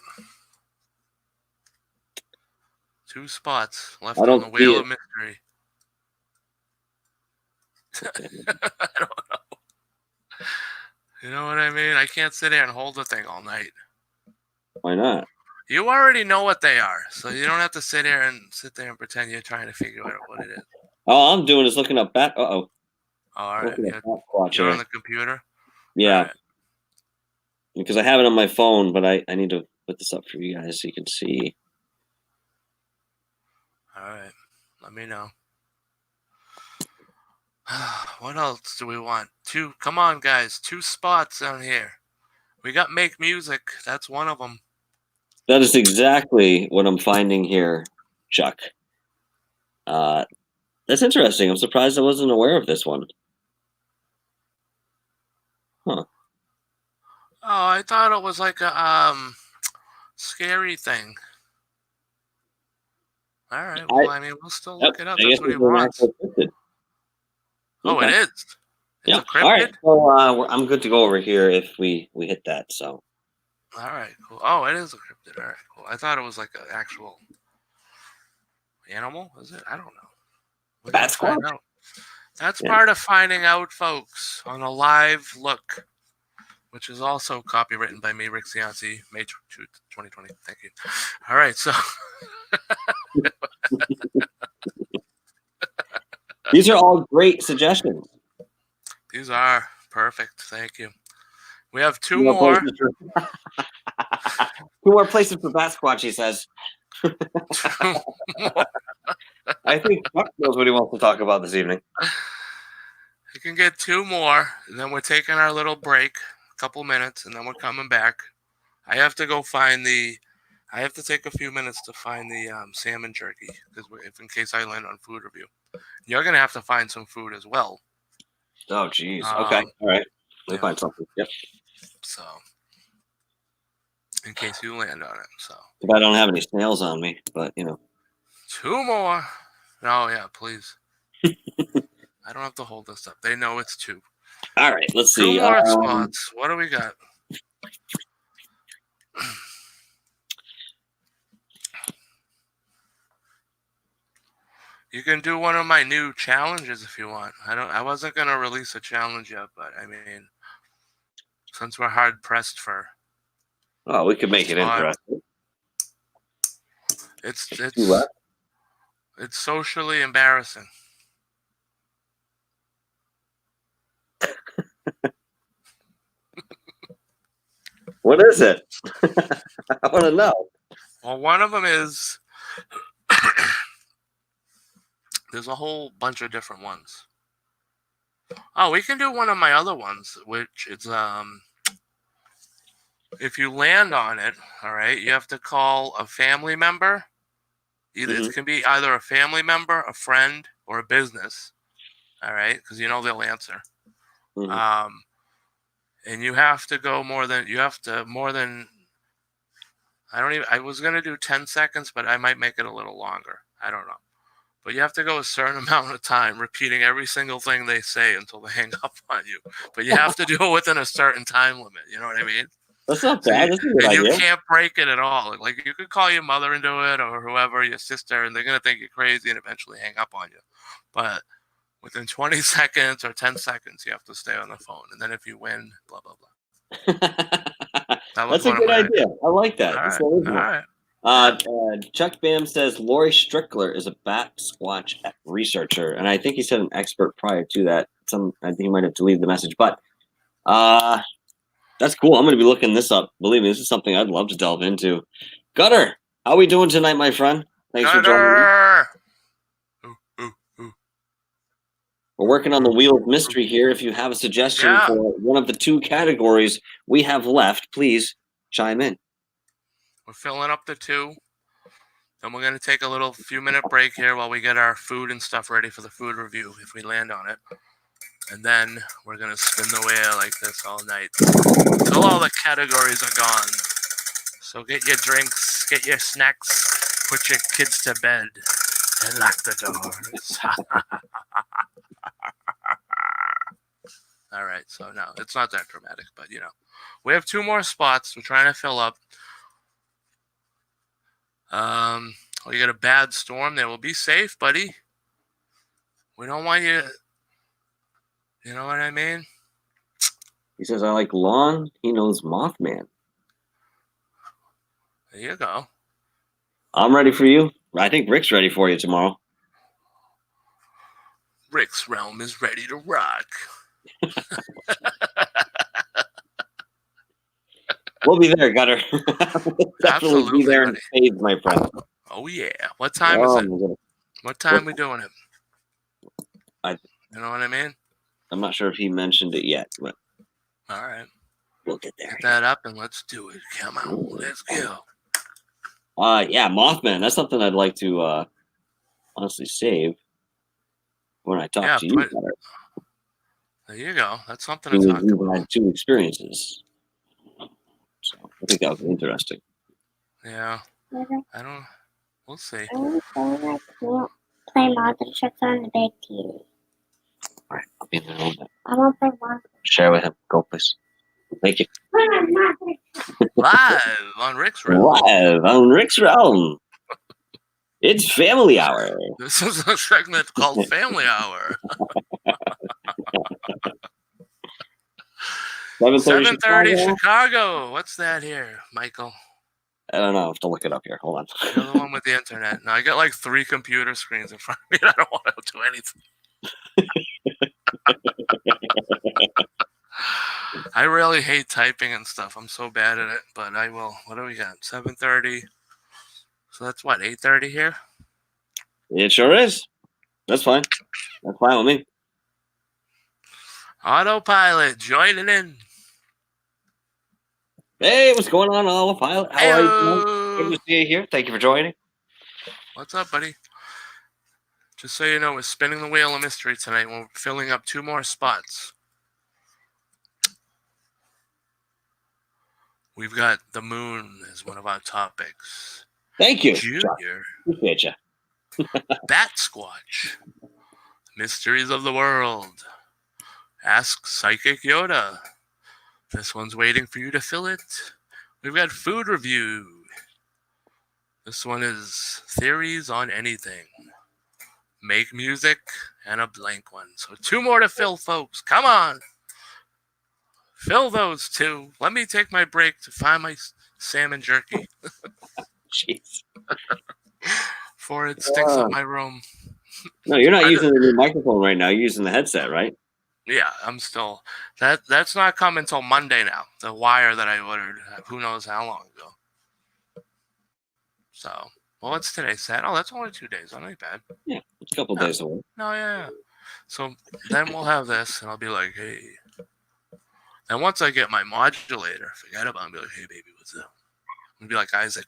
2 spots left on the Wheel of Mystery. I don't know. You know what I mean? I can't sit there and hold the thing all night. Why not? You already know what they are, so you don't have to sit there and pretend you're trying to figure out what it is. All I'm doing is looking up bat. All right. You're on the computer? Yeah. Right. Because I have it on my phone, but I need to put this up for you guys so you can see. All right. Let me know. What else do we want? 2. Come on, guys. 2 spots down here. We got Make Music. That's one of them. That is exactly what I'm finding here, Chuck. That's interesting. I'm surprised I wasn't aware of this one. Huh. Oh, I thought it was like a scary thing. All right. Well, I mean, we'll still look it up. That's what he wants. Oh, it is? It's encrypted? All right. So I'm good to go over here if we hit that. So. All right. Cool. Oh, it is encrypted. All right. Cool. I thought it was like an actual animal. Is it? I don't know. That's find out. That's part of finding out, folks, on a live look, which is also copywritten by me, Rick Cianci, May 2, 2020. Thank you. All right. So. These are all great suggestions. These are perfect. Thank you. We have 2 more. 2 more places for Bat Squatch, he says. I think Chuck knows what he wants to talk about this evening. You can get 2 more, and then we're taking our little break, a couple minutes, and then we're coming back. I have to go find I have to take a few minutes to find the salmon jerky, because if in case I land on food review. You're going to have to find some food as well. Oh, geez. Okay. All right. We'll find something. Yep. So, in case you land on it. So, If I don't have any snails on me, but 2 more. Oh, yeah, please. I don't have to hold this up. They know it's 2. All right, let's 2 see. more spots. What do we got? You can do one of my new challenges if you want. I wasn't gonna release a challenge yet, but I mean, since we're hard pressed for Oh, we could make it spot, interesting. it's Do it's what? it's socially embarrassing. What is it? I want to know. Well, one of them is there's a whole bunch of different ones. Oh, we can do one of my other ones, which is if you land on it, all right, you have to call a family member. Either it Mm-hmm. can be either a family member, a friend, or a business. All right, because they'll answer. Mm-hmm. And you have to go more than I don't even. I was gonna do 10 seconds, but I might make it a little longer. I don't know. But you have to go a certain amount of time repeating every single thing they say until they hang up on you. But you have to do it within a certain time limit. You know what I mean? That's not So bad. That's a good you idea. can't break it at all. Like you could call your mother into it or whoever, your sister, and they're gonna think you're crazy and eventually hang up on you. But within 20 seconds or 10 seconds, you have to stay on the phone. And then if you win, blah blah blah. That was That's a one of good my idea. ideas. I like that. All It's right, all original. right. Chuck Bam says Lori Strickler is a bat squatch researcher, and I think he said an expert prior to that. I think he might have deleted the message, but that's cool. I'm going to be looking this up. Believe me, this is something I'd love to delve into. Gutter, how are we doing tonight, my friend? Thanks for joining me. Gunner! Ooh, ooh, ooh. We're working on the Wheel of Mystery here. If you have a suggestion Yeah, for one of the 2 categories we have left, please chime in. we're filling up the 2. Then we're going to take a little few-minute break here while we get our food and stuff ready for the food review if we land on it. And then we're going to spin the wheel like this all night until all the categories are gone. So get your drinks, get your snacks, put your kids to bed, and lock the doors. All right, so no, it's not that dramatic, but we have 2 more spots. We're trying to fill up. You get a bad storm there. Well, be safe, buddy. We don't want you. You know what I mean? He says, I like lawn. He knows Mothman. There you go. I'm ready for you. I think Rick's ready for you tomorrow. Rick's realm is ready to rock. We'll be there, Gutter. We'll definitely be Absolutely, there in buddy. spades, my friend. Oh yeah. What time is it? What time we doing it? You know what I mean? I'm not sure if he mentioned it yet, but All right. we'll get there. Get that up and let's do it. Come on, let's go. Yeah, Mothman. That's something I'd like to honestly save when I talk to you, Gutter. There you go. That's something to talk We've about. had 2 experiences, so I think that would be interesting. Yeah. I don't. We'll see. I can't play monster trucks on the big TV. All right, I'll be in there a little bit. I won't play monster. Share with him. Go, please. Thank you. Live on Rick's Realm. Live on Rick's Realm. It's family hour. This is a segment called Family Hour. 7:30 Chicago. What's that here, Michael? I don't know. I have to look it up here. Hold on. You're the one with the internet. Now I got like 3 computer screens in front of me. I don't want to do anything. I really hate typing and stuff. I'm so bad at it, but I will. What do we got? 7:30. So that's what, 8:30 here? It sure is. That's fine. That's fine with me. Autopilot joining in. Hey, what's going on, Autopilot? How are you? Good to see you here. Thank you for joining. What's up, buddy? Just so you know, we're spinning the wheel of mystery tonight. We're filling up 2 more spots. We've got the moon as one of our topics. Thank you. Junior, Appreciate you. Bat Squatch, Mysteries of the World, Ask Psychic Yoda. This one's waiting for you to fill it. We've got Food Review. This one is Theories on Anything, Make Music, and a blank one. So 2 more to fill, folks. Come on. Fill those 2. Let me take my break to find my salmon jerky Jeez. before it stinks up my room. No, you're not using the new microphone right now. You're using the headset, right? Yeah, I'm still... That's not coming until Monday now. The wire that I ordered, who knows how long ago. So, well, what's today? Saturday? Oh, that's only 2 days. Not bad. Yeah, it's a couple days away. No, yeah. So then we'll have this, and I'll be like, hey. And once I get my modulator, forget about it, and be like, hey, baby, what's up? And be like Isaac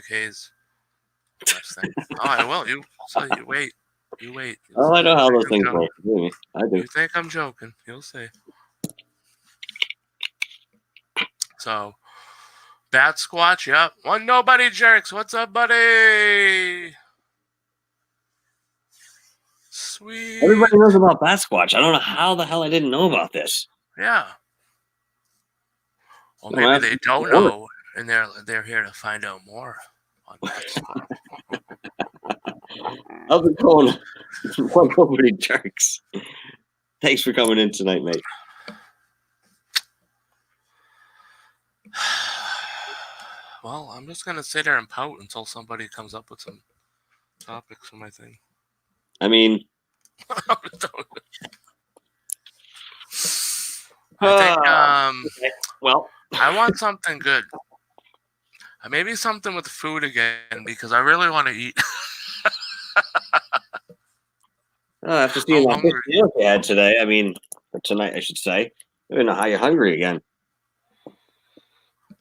Hayes. Oh, I will. You wait. You wait. Oh, I know how those things work. I do. You think I'm joking. You'll see. So, Bat Squatch, yep. One Nobody Jerks. What's up, buddy? Sweet. Everybody knows about Sasquatch. I don't know how the hell I didn't know about this. Yeah. Well, maybe they don't know, and they're here to find out more on Bat Squatch. How's it going? One Nobody Jerks. Thanks for coming in tonight, mate. Well, I'm just gonna sit there and pout until somebody comes up with some topics for my thing. I mean, I think okay. Well, I want something good. Maybe something with food again because I really want to eat. after seeing that meal you had today, I mean, or tonight, I should say, I don't know how you're hungry again.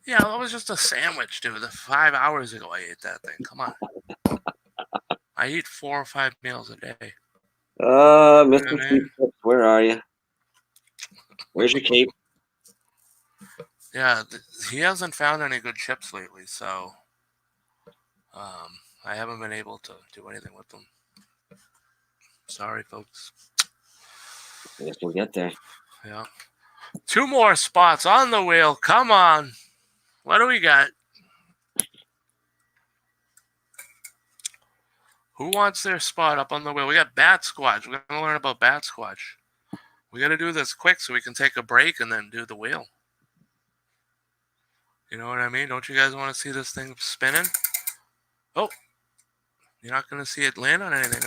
Yeah, that was just a sandwich, dude. 5 hours ago I ate that thing. Come on. I eat 4 or 5 meals a day. Mr. Chief, where are you? Where's your cape? Yeah, he hasn't found any good chips lately, so I haven't been able to do anything with them. Sorry, folks. I guess we'll get there. Yeah. 2 more spots on the wheel. Come on. What do we got? Who wants their spot up on the wheel? We got Bat Squatch. We're going to learn about Bat Squatch. We got to do this quick so we can take a break and then do the wheel. You know what I mean? Don't you guys want to see this thing spinning? Oh, you're not going to see it land on anything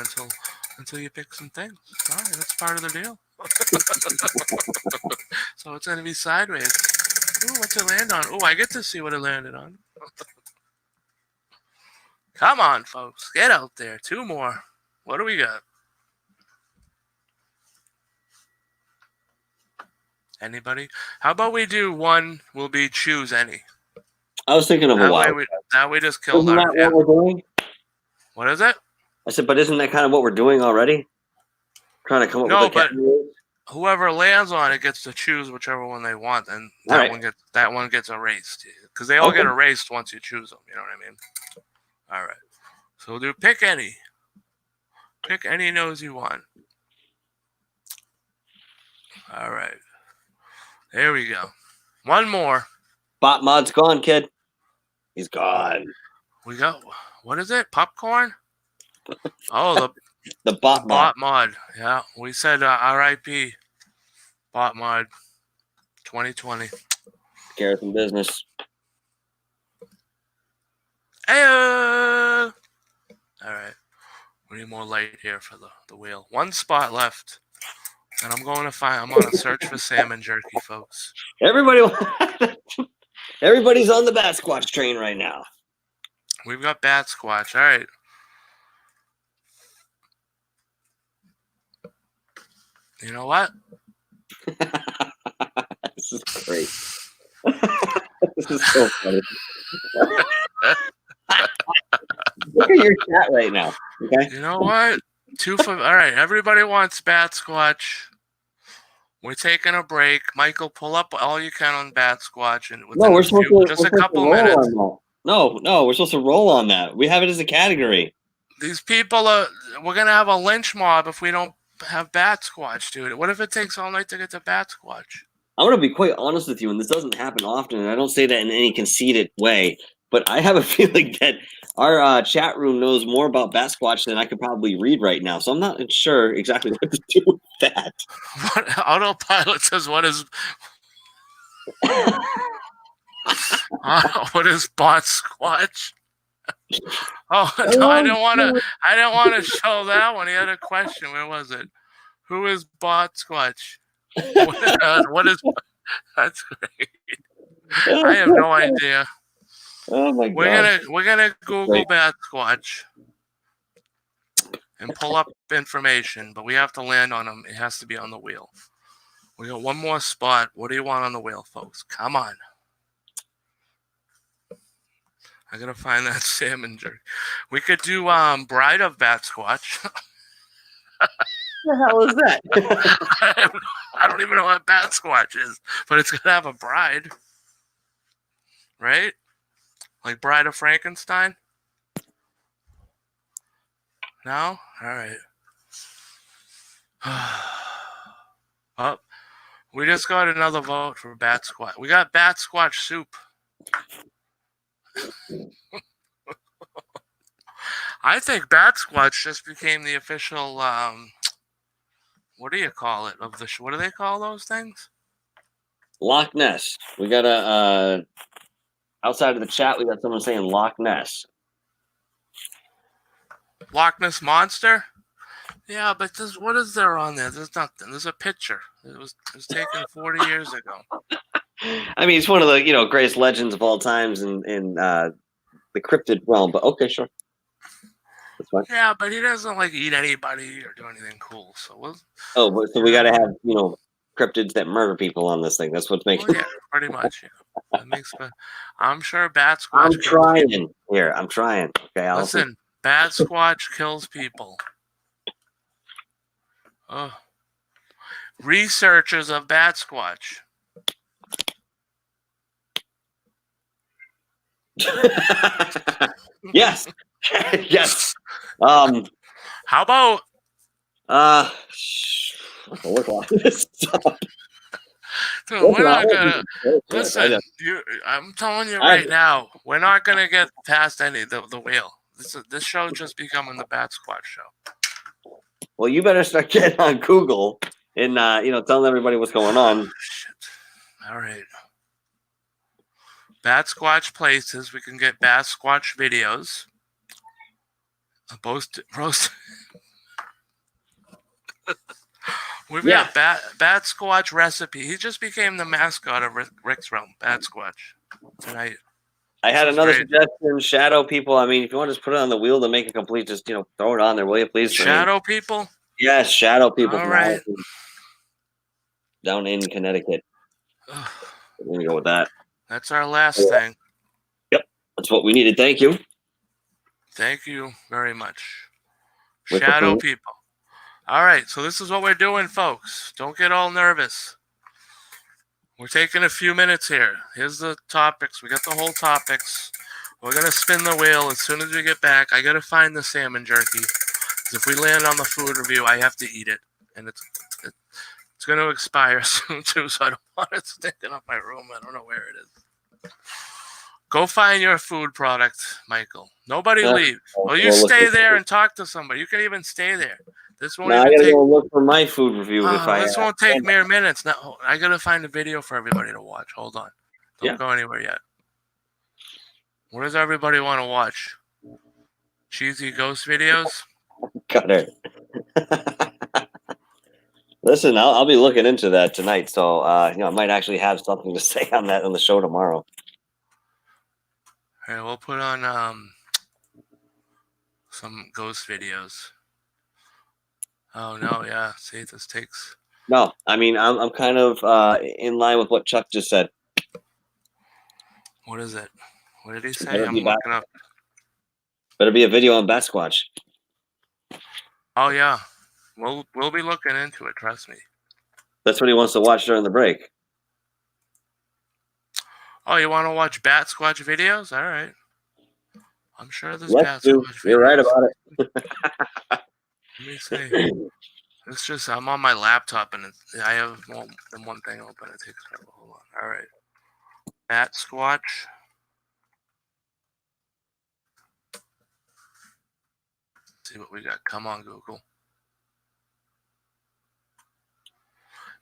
until you pick some things. All right, that's part of the deal. So it's going to be sideways. Ooh, what's it land on? Ooh, I get to see what it landed on. Come on, folks. Get out there. 2 more. What do we got? Anybody? How about we do one will be choose any? I was thinking of a while. That we just killed Isn't that what we're doing? What is it? I said, but isn't that kind of what we're doing already? Trying to come up with a category? Whoever lands on it gets to choose whichever one they want, and that one gets erased because they all get erased once you choose them. You know what I mean? All right. So we'll do pick any. Pick any nose you want. All right. There we go. One more. Bot Mod's gone, kid. He's gone. We go. What is it? Popcorn? Oh, the Bot Mod. Bot Mod. Yeah. We said R.I.P. Bot Mod 2020. Care of some business. Hey. All right. We need more light here for the wheel. 1 spot left. And I'm on a search for salmon jerky, folks. Everybody's on the Bat Squatch train right now. We've got Bat Squatch. All right. You know what? This is great. This is so funny. Look at your chat right now. Okay. You know what? All right. Everybody wants Bat Squatch. We're taking a break. Michael, pull up all you can on Bat Squatch, and No, within we're a supposed few, to. just We're a supposed to couple roll minutes. on that. No, we're supposed to roll on that. We have it as a category. These people are. We're gonna have a lynch mob if we don't have Bat Squatch, dude. What if it takes all night to get to Bat Squatch? I'm gonna be quite honest with you, and this doesn't happen often, and I don't say that in any conceited way. But I have a feeling that our chat room knows more about Basquatch than I could probably read right now. So I'm not sure exactly what to do with that. What autopilot says? What is what is Bot Squatch? Oh no, I didn't want to. I didn't want to show that one. He had a question. Where was it? Who is Bot Squatch? What is? That's great. I have no idea. Oh my god! We're gonna Google Bat Squatch and pull up information, but we have to land on them. It has to be on the wheel. We got one more spot. What do you want on the wheel, folks? Come on. I gotta find that salmon jerk. We could do Bride of Bat Squatch. What the hell is that? I don't even know what Bat Squatch is, but it's gonna have a bride, right? Like Bride of Frankenstein. No? Alright. Oh, we just got another vote for Bat Squatch. We got Bat Squatch soup. I think Bat Squatch just became the official, what do you call it? Of the what do they call those things? Loch Ness. We got a outside of the chat. We got someone saying Loch Ness. Loch Ness Monster? Yeah, but what is there on there? There's nothing. There's a picture. It was taken 40 years ago. I mean, it's one of the greatest legends of all times in the cryptid realm. But okay, sure. That's fine. Yeah, but he doesn't like eat anybody or do anything cool. So so we got to have cryptids that murder people on this thing. That's what's making. Well, yeah, pretty much. Yeah. That makes. I'm sure Bat Squatch. I'm trying here. I'm trying. Okay, listen. Bat Squatch kills people. Oh. Researchers of Bat Squatch. Yes. Yes. How about look at this stuff. Dude, we're not gonna listen. I'm telling you right now, we're not gonna get past any the wheel. This show just becoming the Bat Squatch show. Well, you better start getting on Google and telling everybody what's going on. Shit. All right. Bat Squatch places. We can get Bat Squatch videos. Roast. We've got Bat Squatch recipe. He just became the mascot of Rick's Realm. Bat Squatch tonight. I had another suggestion. Shadow people. I mean, if you want to just put it on the wheel to make it complete, just throw it on there, will you please? Shadow people. Yes, shadow people. All right. Down in Connecticut. We're gonna go with that. That's our last thing. Yep, that's what we needed. Thank you. Thank you very much. Shadow people. All right, so this is what we're doing, folks. Don't get all nervous. We're taking a few minutes here. Here's the topics. We got the whole topics. We're going to spin the wheel as soon as we get back. I got to find the salmon jerky. Because if we land on the food review, I have to eat it. And it's going to expire soon, too, so I don't want it sticking up my room. I don't know where it is. Go find your food product, Michael. Nobody leave. Well, you stay there and talk to somebody. You can even stay there. This won't I gotta go look for my food review. This won't take mere minutes. Now I gotta find a video for everybody to watch. Hold on. Don't go anywhere yet. What does everybody want to watch? Cheesy ghost videos? Got it. Listen, I'll be looking into that tonight, so I might actually have something to say on that on the show tomorrow. All right, we'll put on some ghost videos. Oh no, yeah. See, this takes. No, I mean I'm kind of in line with what Chuck just said. What is it? What did he say? I'm looking up. Better be a video on Bat Squatch. Oh yeah, we'll be looking into it. Trust me. That's what he wants to watch during the break. Oh, you want to watch Bat Squatch videos? All right. I'm sure there's Let's Bat do. Squatch You're right videos. about Let me see. It's just I'm on my laptop and I have more than one thing open. It takes forever. Hold on. All right. Bat Squatch. Let's see what we got. Come on, Google.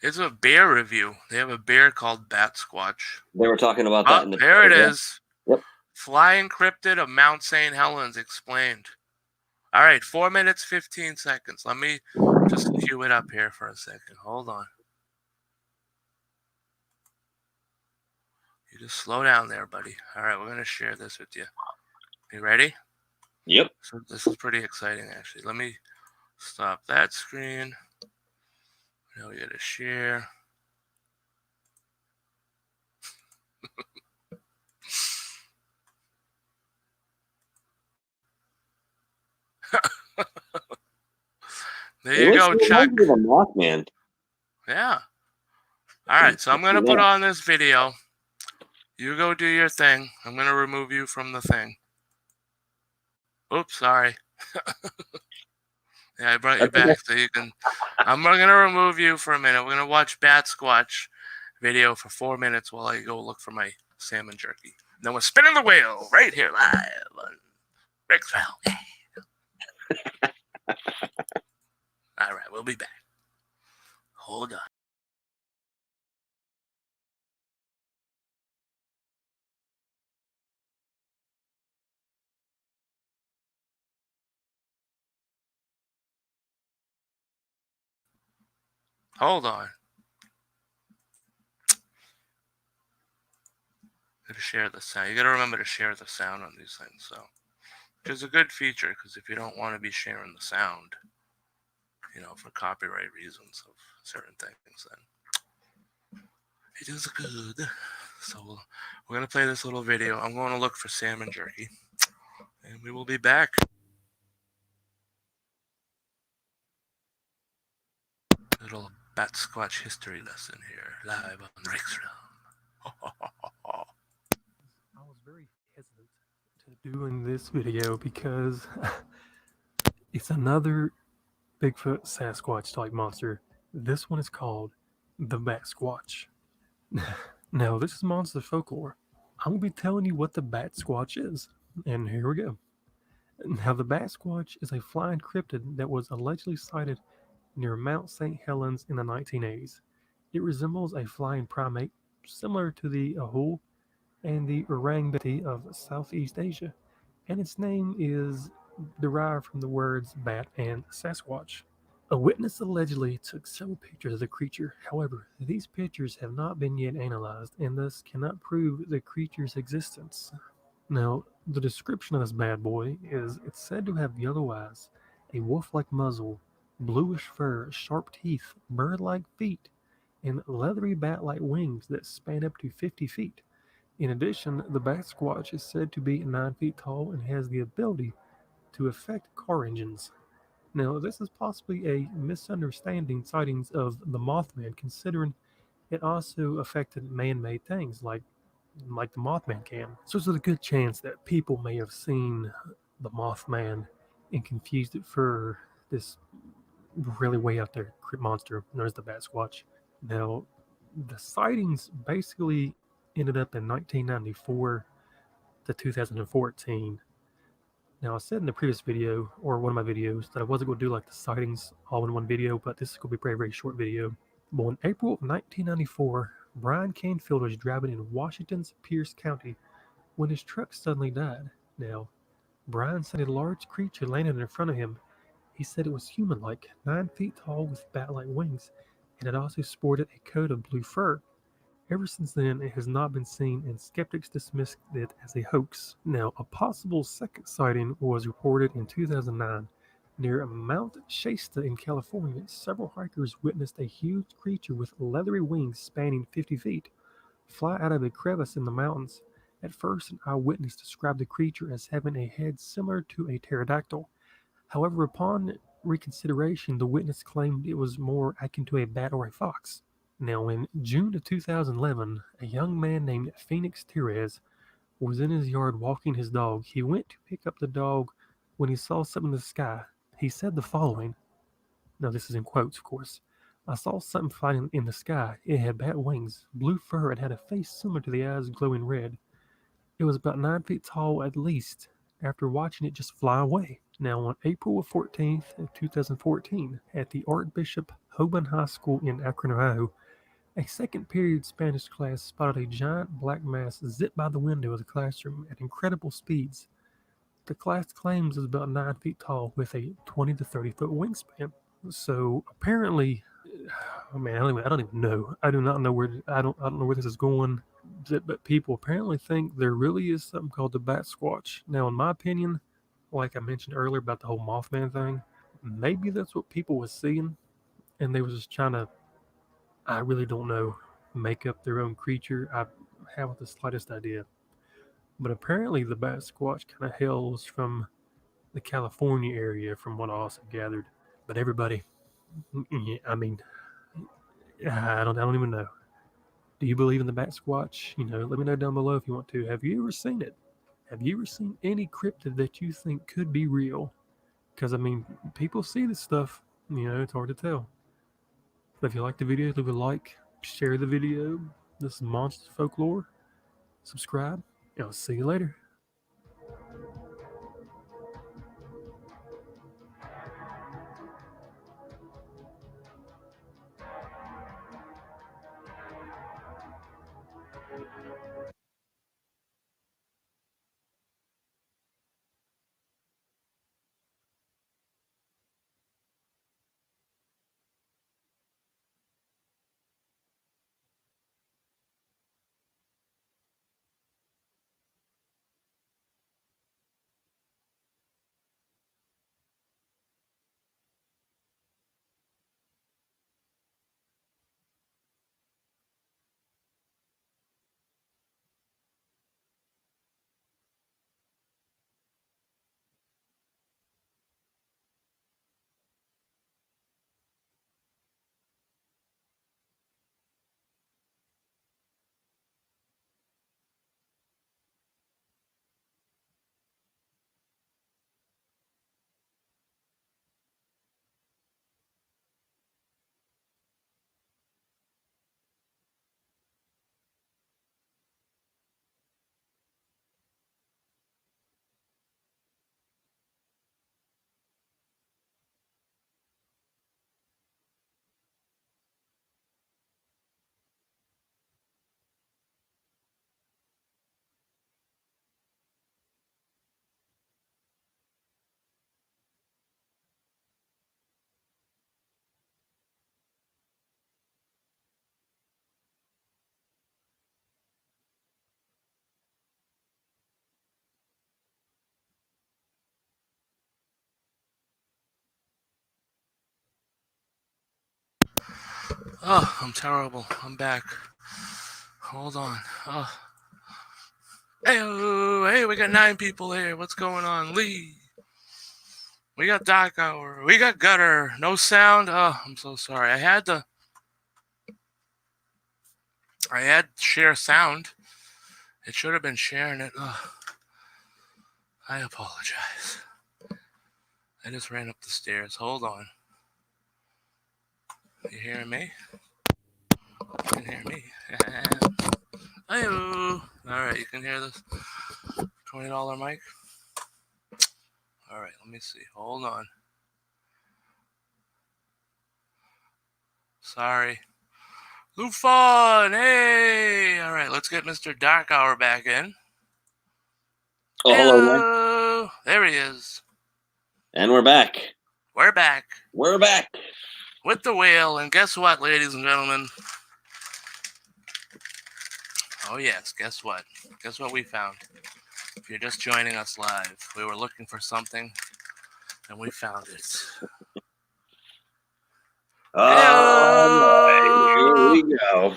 It's a bear review. They have a bear called Bat Squatch. They were talking about that Oh, in the. there it is. Yep. Flying Cryptid of Mount St. Helens explained. All right, 4 minutes, 15 seconds. Let me just cue it up here for a second. Hold on. You just slow down there, buddy. All right, we're going to share this with you. You ready? Yep. So this is pretty exciting, actually. Let me stop that screen. Now we got to share. There you go, Chuck. Of a Mothman. Yeah. All right, so I'm going to put on this video. You go do your thing. I'm going to remove you from the thing. Oops, sorry. Yeah, I brought you back so you can. I'm going to remove you for a minute. We're going to watch Bat Squatch video for 4 minutes while I go look for my salmon jerky. Then we're spinning the wheel right here live on Rick's Realm. All right, we'll be back. Hold on. Hold on. Gotta share the sound. You gotta remember to share the sound on these things, so which is a good feature because if you don't want to be sharing the sound, for copyright reasons of certain things, then it is good. So we're gonna play this little video. I'm going to look for salmon jerky, and we will be back. Little Bat Squatch history lesson here, live on Rick's Realm. I was very hesitant to doing this video because it's another Bigfoot Sasquatch type monster. This one is called the Bat Squatch. Now, this is monster folklore. I'm going to be telling you what the Bat Squatch is, and here we go. Now, the Bat Squatch is a flying cryptid that was allegedly sighted near Mount St. Helens in the 1980s. It resembles a flying primate, similar to the ahul and the orangutan of Southeast Asia, and its name is derived from the words bat and Sasquatch. A witness allegedly took several pictures of the creature. However, these pictures have not been yet analyzed and thus cannot prove the creature's existence. Now, the description of this bad boy is it's said to have yellow eyes, a wolf-like muzzle, bluish fur, sharp teeth, bird-like feet, and leathery bat-like wings that span up to 50 feet. In addition, the Bat Squatch is said to be 9 feet tall and has the ability to affect car engines. Now, this is possibly a misunderstanding sightings of the Mothman, considering it also affected man-made things like the Mothman can. So there's a good chance that people may have seen the Mothman and confused it for this really way out there monster known as the Bat Squatch. Now, the sightings basically ended up in 1994 to 2014. Now, I said in the previous video, or one of my videos, that I wasn't going to do like the sightings all in one video, but this is going to be a very, very short video. Well, in April of 1994, Brian Canfield was driving in Washington's Pierce County when his truck suddenly died. Now, Brian said a large creature landed in front of him. He said it was human-like, 9 feet tall with bat-like wings, and it also sported a coat of blue fur. Ever since then, it has not been seen, and skeptics dismissed it as a hoax. Now, a possible second sighting was reported in 2009. Near Mount Shasta in California, several hikers witnessed a huge creature with leathery wings spanning 50 feet fly out of a crevice in the mountains. At first, an eyewitness described the creature as having a head similar to a pterodactyl. However, upon reconsideration, the witness claimed it was more akin to a bat or a fox. Now, in June of 2011, a young man named Phoenix Therese was in his yard walking his dog. He went to pick up the dog when he saw something in the sky. He said the following. Now, this is in quotes, of course. I saw something flying in the sky. It had bat wings, blue fur, and had a face similar to the eyes glowing red. It was about 9 feet tall at least, after watching it just fly away. Now, on April 14th of 2014, at the Archbishop Hoban High School in Akron, Ohio, a second period Spanish class spotted a giant black mass zip by the window of the classroom at incredible speeds. The class claims it was about 9 feet tall with a 20 to 30 foot wingspan. So apparently, oh man, I don't even know. I do not know where I don't know where this is going. But people apparently think there really is something called the Bat Squatch. Now, in my opinion, like I mentioned earlier about the whole Mothman thing, maybe that's what people was seeing, and they was just trying to, I really don't know, make up their own creature. I haven't the slightest idea. But apparently the Bat Squatch kind of hails from the California area, from what I also gathered. But everybody, yeah, I mean, I don't even know. Do you believe in the Bat Squatch? Let me know down below if you want to. Have you ever seen it? Have you ever seen any cryptid that you think could be real? Because, I mean, people see this stuff. It's hard to tell. But if you like the video, leave a like, share the video. This is Monster Folklore. Subscribe, and I'll see you later. Oh, I'm terrible. I'm back. Hold on. Oh. Hey, we got 9 people here. What's going on? Lee. We got Dark Hour. We got Gutter. No sound. Oh, I'm so sorry. I had to share sound. It should have been sharing it. Oh, I apologize. I just ran up the stairs. Hold on. You hearing me? You can hear me. Hey-o. Alright, you can hear this $20 mic? Alright, let me see. Hold on. Sorry. Lufon! Hey! Alright, let's get Mr. Dark Hour back in. Oh, hello again. Hello! There he is. And we're back. We're back. We're back. With the whale, and guess what, ladies and gentlemen? Oh yes, guess what? Guess what we found? If you're just joining us live, we were looking for something, and we found it. Oh, here we go.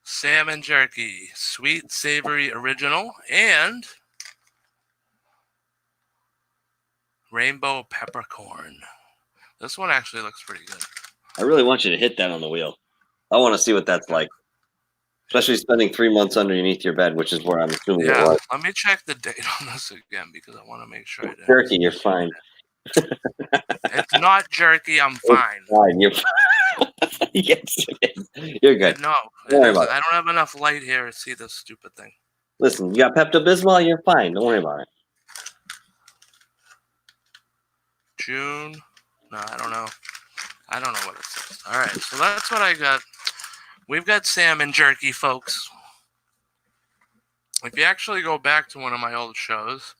Salmon jerky, sweet, savory, original, and rainbow peppercorn. This one actually looks pretty good. I really want you to hit that on the wheel. I want to see what that's like, especially spending 3 months underneath your bed, which is where I'm assuming it Yeah, was. let me check the date on this again because I want to make sure I didn't. Jerky, you're fine. It's not jerky. I'm It's fine. fine. You're yes, it is. You're good. No, Don't worry isn't. about it. I don't have enough light here to see this stupid thing. Listen, you got Pepto-Bismol, you're fine. Don't worry about it. June. No, I don't know. I don't know what it says. All right, so that's what I got. We've got salmon jerky, folks. If you actually go back to one of my old shows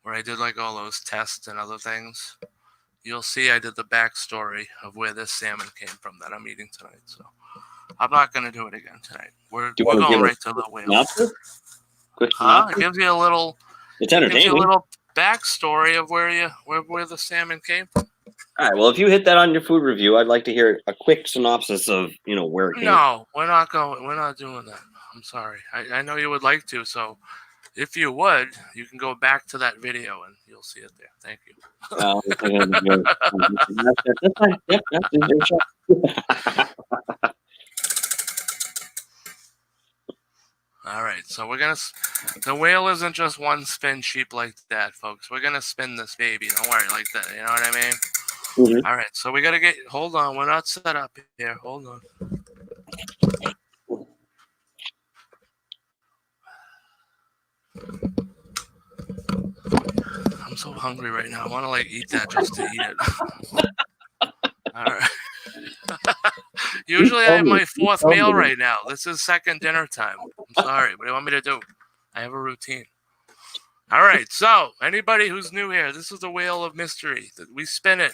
where I did like all those tests and other things, you'll see I did the backstory of where this salmon came from that I'm eating tonight. So I'm not going to do it again tonight. We're Do you want to going give right us to the whale. synopsis? Quick Huh? It synopsis? gives you a little. It's It gives you a entertaining. little backstory of where the salmon came from. All right. Well, if you hit that on your food review, I'd like to hear a quick synopsis of where it came. No, we're not going. We're not doing that. I'm sorry. I know you would like to. So, if you would, you can go back to that video and you'll see it there. Thank you. That's fine. Yep, yep, All right. So we're gonna. The whale isn't just one spin sheep like that, folks. We're gonna spin this baby. Don't worry, like that. You know what I mean? Mhm. All right. So we gotta get. Hold on. We're not set up here. Hold on. I'm so hungry right now. I want to like eat that just to eat it. All right. Usually I have my fourth meal right now. This is second dinner time. I'm sorry. What do you want me to do? I have a routine. All right. So anybody who's new here, this is the wheel of mystery. We spin it.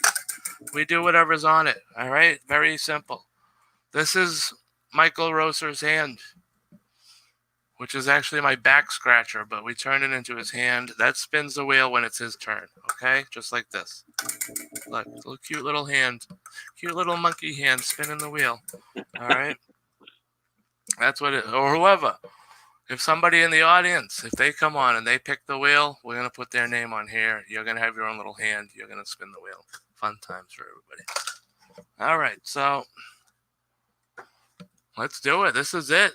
We do whatever's on it. All right. Very simple. This is Michael Roser's hand, which is actually my back scratcher, but we turn it into his hand. That spins the wheel when it's his turn, okay? Just like this. Look, little cute little hand. Cute little monkey hand spinning the wheel. All right? That's what it, or whoever. If somebody in the audience, if they come on and they pick the wheel, we're going to put their name on here. You're going to have your own little hand. You're going to spin the wheel. Fun times for everybody. All right, so let's do it. This is it.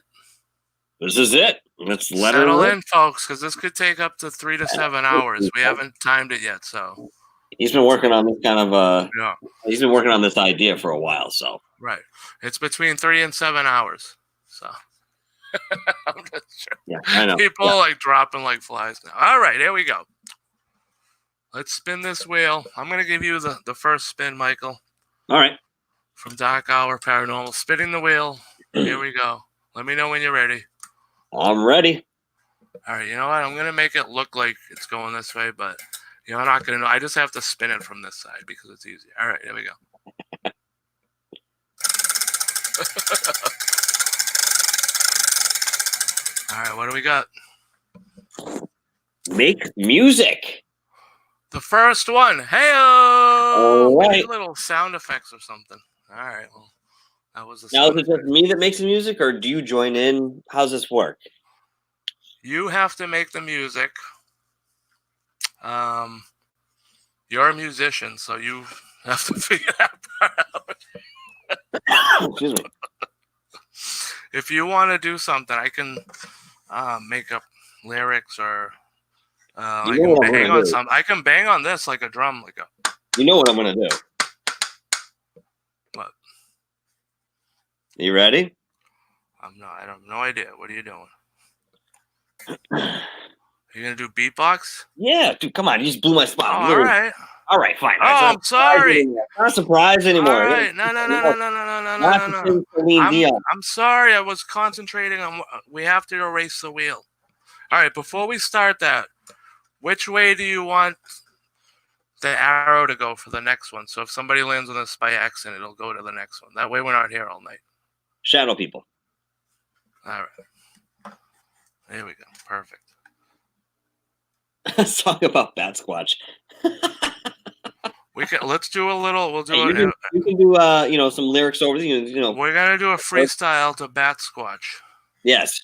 This is it. Let's let her Settle rip. in, folks, because this could take up to 3 to 7 hours. We haven't timed it yet, so He's been working on this kind of yeah, he's been working on this idea for a while, so right. It's between 3 and 7 hours. So I'm just sure. yeah, I know. People are like dropping like flies now. All right, here we go. Let's spin this wheel. I'm gonna give you the first spin, Michael, All right. from Dark Hour Paranormal. Spinning the wheel. Here we go. Let me know when you're ready. I'm ready. All right, you know what? I'm going to make it look like it's going this way, but I'm not going to know. I just have to spin it from this side because it's easy. All right, here we go. All right, what do we got? Make music. The first one. Hey-oh! All We right. need little sound effects or something. All right, well, that was the Now, sound is it just effect. me that makes the music, or do you join in? How's this work? You have to make the music. You're a musician, so you have to figure that part out. Excuse me. If you want to do something, I can make up lyrics or I You know can what I'm bang gonna on do. some. I can bang on this like a drum, like a You know what I'm gonna do. what? You ready? I have no idea. What are you doing? Are you gonna do beatbox? Yeah, dude, come on. You just blew my spot. Oh, all right. All right, fine. Oh, I'm sorry. Not a surprise anymore. All right. No. Not to sing Celine I'm Dion. sorry. I was concentrating on. We have to erase the wheel. All right. Before we start that, which way do you want the arrow to go for the next one? So if somebody lands on this by accident, it'll go to the next one. That way we're not here all night. Shadow people. All right. There we go. Perfect. Song about Bat Squatch. Let's do a little. We'll do Hey, it. you can do some lyrics over. We're gonna do a freestyle to Bat Squatch. Yes.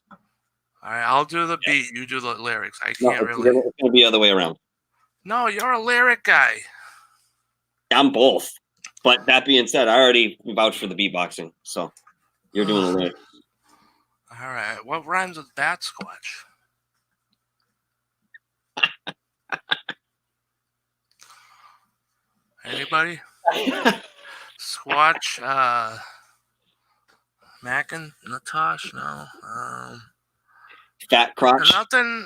All right. I'll do the beat. You do the lyrics. I No, can't it's really. gonna be the other way around. No, you're a lyric guy. I'm both. But that being said, I already vouched for the beatboxing. So You're doing the lyrics. All right. What rhymes with bat squatch? Anybody? Squatch, Macintosh? No. Fat crotch. Nothing.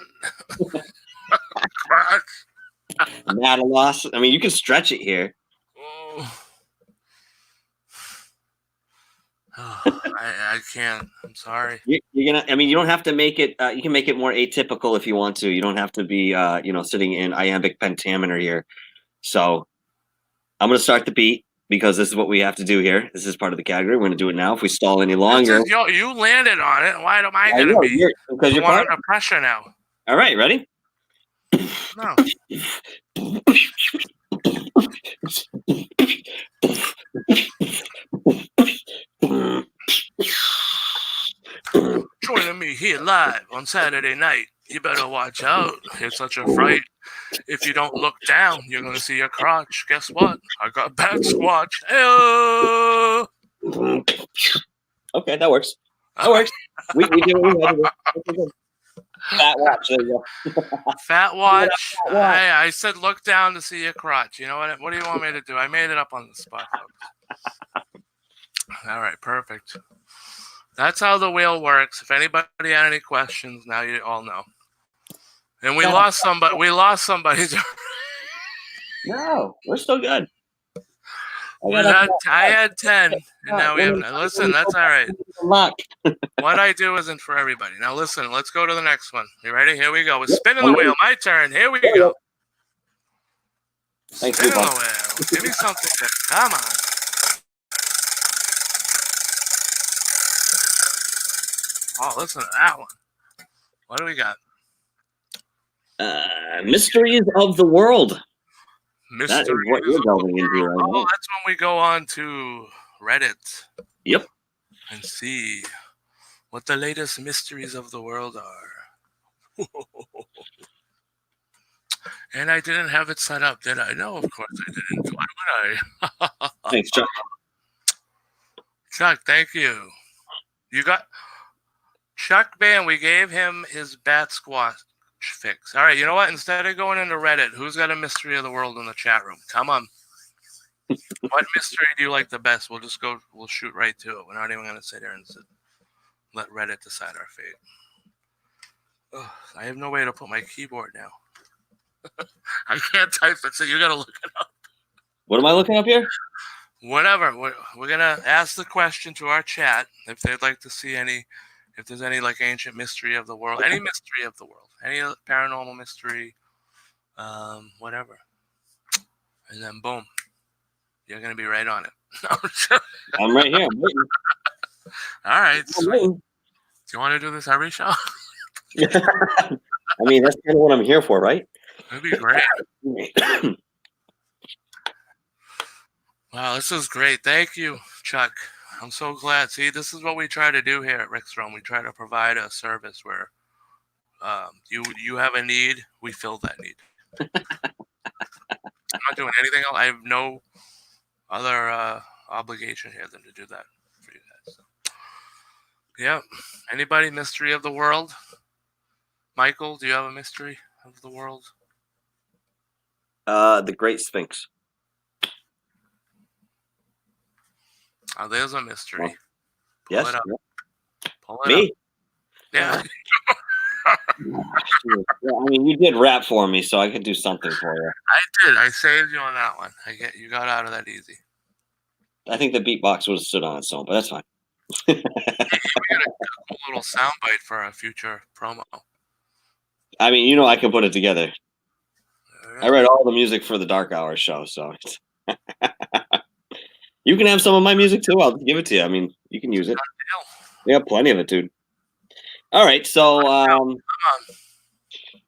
Crotch. Madalos. I mean, you can stretch it here. Oh. I can't. I'm sorry. You're gonna. I mean, you don't have to make it. You can make it more atypical if you want to. You don't have to be, sitting in iambic pentameter here. So, I'm gonna start the beat because this is what we have to do here. This is part of the category. We're gonna do it now. If we stall any longer, You landed on it. Why am I gonna be? Because you're part under pressure now. All right, ready? No. Joining me here live on Saturday night. You better watch out. It's such a fright. If you don't look down, you're gonna see your crotch. Guess what? I got bat squatch. Hey-oh! Okay, that works. That works. We do. Fat watch. There you go. Fat watch. I said look down to see your crotch. You know what? What do you want me to do? I made it up on the spot, folks. All right, perfect. That's how the wheel works. If anybody had any questions, now you all know. And we lost somebody. We lost somebody. No, we're still good. I had 10, and now we have. Listen, that's all right. What I do isn't for everybody. Now listen, let's go to the next one. You ready? Here we go. We're spinning the wheel. My turn. Here we go. Thanks, spinning the wheel. Give me something. Come on. Oh, listen to that one. What do we got? Mysteries of the world. Mysteries that is what you're delving into right now. Oh, that's when we go on to Reddit. Yep. And see what the latest mysteries of the world are. And I didn't have it set up, did I? No, of course I didn't. Why would I? Thanks, Chuck. Chuck, thank you. You got Chuck Band. We gave him his bat squatch fix. All right, you know what? Instead of going into Reddit, who's got a mystery of the world in the chat room? Come on. What mystery do you like the best? We'll just go. We'll shoot right to it. We're not even going to sit there and let Reddit decide our fate. Ugh, I have no way to put my keyboard now. I can't type it, so you got to look it up. What am I looking up here? Whatever. We're going to ask the question to our chat if they'd like to see any, if there's any like ancient mystery of the world, any mystery of the world, any paranormal mystery, whatever. And then boom, you're going to be right on it. I'm right here. I'm waiting. All right. Sweet. Do you want to do this every show? I mean, that's kind of what I'm here for, right? That'd be great. Wow, this is great. Thank you, Chuck. I'm so glad. See, this is what we try to do here at Rickstrom. We try to provide a service where you have a need, we fill that need. I'm not doing anything else. I have no other obligation here than to do that for you guys. So. Yeah. Anybody mystery of the world? Michael, do you have a mystery of the world? The Great Sphinx. Oh, there's a mystery. Well, yes. Pull it up. Pull it Me? up. Yeah. Yeah, I mean, you did rap for me, so I could do something for you. I did. I saved you on that one. You got out of that easy. I think the beatbox would have stood on its own, but that's fine. We got a little soundbite for a future promo. I mean, you know, I can put it together. I read all the music for the Dark Hour show, so you can have some of my music too. I'll give it to you. I mean, you can use it. We have plenty of it, dude. All right, so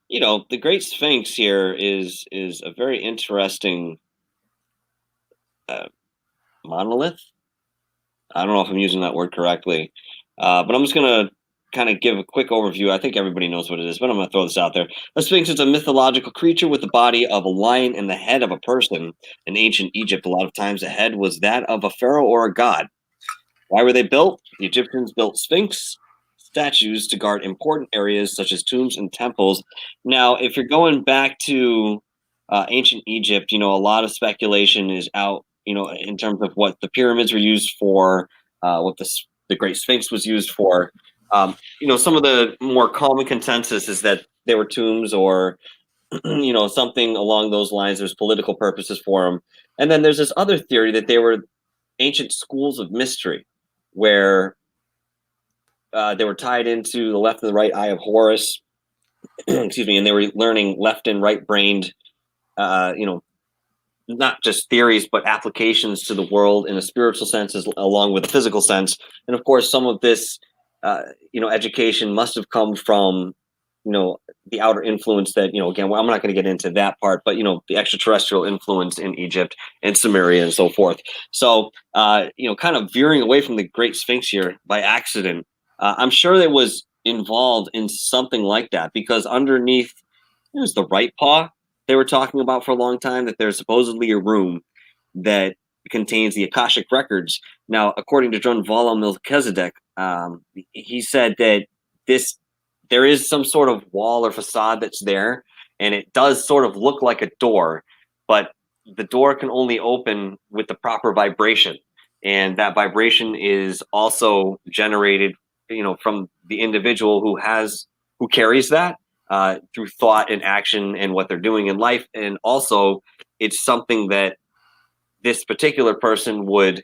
you know, the Great Sphinx here is a very interesting monolith. I don't know if I'm using that word correctly, but I'm just gonna kind of give a quick overview. I think everybody knows what it is, but I'm going to throw this out there. The Sphinx is a mythological creature with the body of a lion and the head of a person. In ancient Egypt, a lot of times the head was that of a pharaoh or a god. Why were they built? The Egyptians built Sphinx statues to guard important areas such as tombs and temples. Now, if you're going back to ancient Egypt, a lot of speculation is out, in terms of what the pyramids were used for, what the Great Sphinx was used for. Some of the more common consensus is that they were tombs or, something along those lines. There's political purposes for them. And then there's this other theory that they were ancient schools of mystery where they were tied into the left and the right eye of Horus, excuse me, and they were learning left and right brained, not just theories, but applications to the world in a spiritual sense, along with a physical sense. And of course, some of this, education must have come from, the outer influence that, again, well, I'm not going to get into that part, but, the extraterrestrial influence in Egypt and Samaria and so forth. So, kind of veering away from the Great Sphinx here by accident, I'm sure it was involved in something like that, because underneath, there's the right paw they were talking about for a long time, that there's supposedly a room that contains the Akashic records. Now, according to John Vala Melchizedek, he said that there is some sort of wall or facade that's there, and it does sort of look like a door, but the door can only open with the proper vibration, and that vibration is also generated, from the individual who carries that through thought and action and what they're doing in life, and also it's something that this particular person would,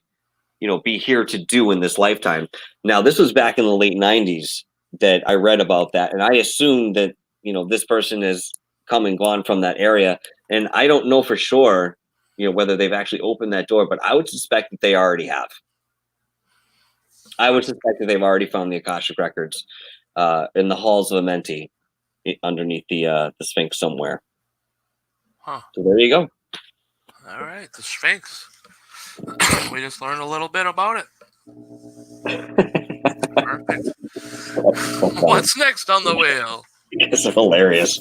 be here to do in this lifetime. Now, this was back in the late 90s that I read about that, and I assume that, this person has come and gone from that area, and I don't know for sure, whether they've actually opened that door, but I would suspect that they already have. I would suspect that they've already found the Akashic records in the halls of Amenti underneath the Sphinx somewhere. Huh. So there you go. All right, the Sphinx. We just learned a little bit about it. Perfect. What's next on the wheel? It's hilarious.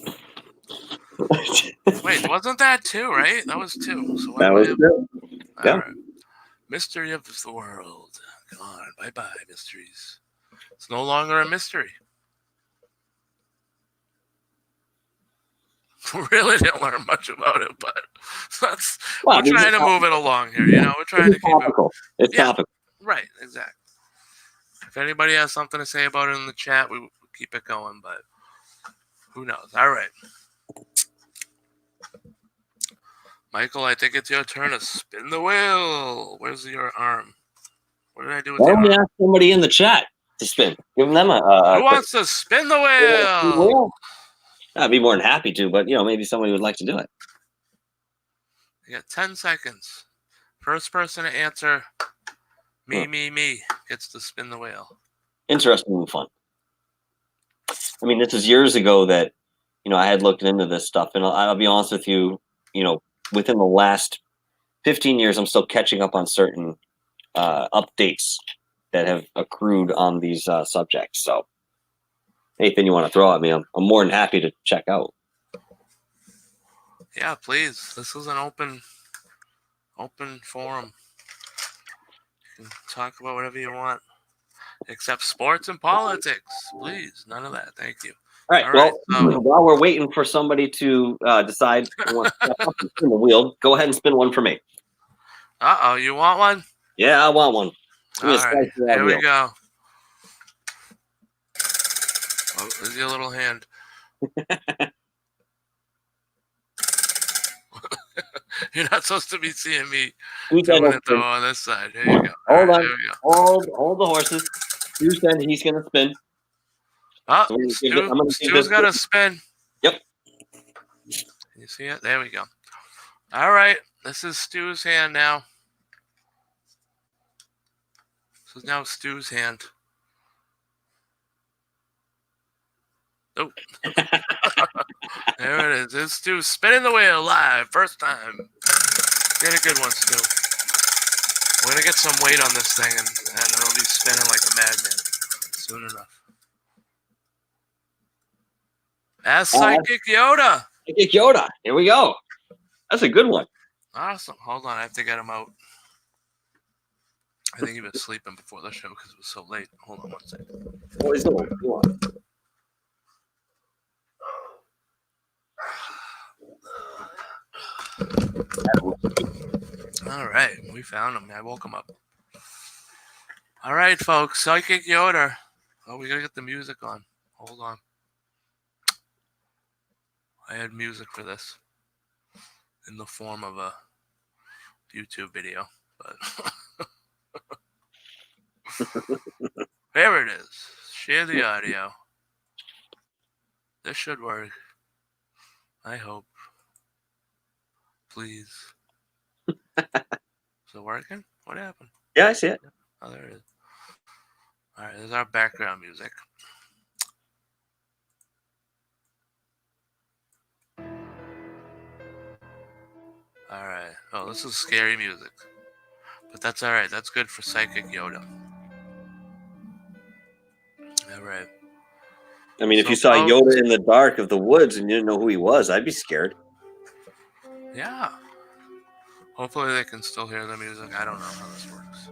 Wait, wasn't that 2, right? That was 2. So That was it. Yeah. All right. Mystery of the world. Come on, bye-bye, mysteries. It's no longer a mystery. Really didn't learn much about it, but we're trying to move it along here. We're trying to keep topical. It's topical. Right, exactly. If anybody has something to say about it in the chat, we'll keep it going, but who knows? All right. Michael, I think it's your turn to spin the wheel. Where's your arm? What did I do with Why your don't we arm? ask somebody in the chat to spin? Give them Who wants to spin the wheel? I'd be more than happy to, but maybe somebody would like to do it. You got 10 seconds. First person to answer me gets to spin the wheel. Interesting and fun. I mean, this was years ago that, I had looked into this stuff, and I'll be honest with you, within the last 15 years, I'm still catching up on certain updates that have accrued on these subjects. So anything you want to throw at me, I'm more than happy to check out. Yeah, please. This is an open forum. You can talk about whatever you want, except sports and politics. Please, none of that. Thank you. All right. While we're waiting for somebody to decide who wants to step up and spin the wheel, go ahead and spin one for me. Uh-oh, you want one? Yeah, I want one. All right, here we go. Oh, there's your little hand. You're not supposed to be seeing me doing it though on this side. Here you go. Hold on. Hold the horses. Stu said he's going to spin. Oh, Stu's got to spin. Yep. Can you see it? There we go. All right. This is Stu's hand now. This is now Stu's hand. Oh. There it is. It's Stu spinning the wheel live. First time. Get a good one, Stu. We're going to get some weight on this thing, and it'll be spinning like a madman soon enough. Ask Psychic Yoda. Psychic Yoda. Here we go. That's a good one. Awesome. Hold on. I have to get him out. I think he was sleeping before the show because it was so late. Hold on 1 second. Oh, he's old. Go on. All right, we found him. I woke him up. All right, folks. Psychic Yoda. Oh, we gotta get the music on. Hold on. I had music for this in the form of a YouTube video, but there it is. Share the audio. This should work. I hope. Please. Is it working? What happened? Yeah, I see it. Oh, there it is. All right, there's our background music. All right. Oh, this is scary music. But that's all right. That's good for Psychic Yoda. All right. I mean, if So, you saw folks- Yoda in the dark of the woods and you didn't know who he was, I'd be scared. Yeah. Hopefully they can still hear the music. I don't know how this works.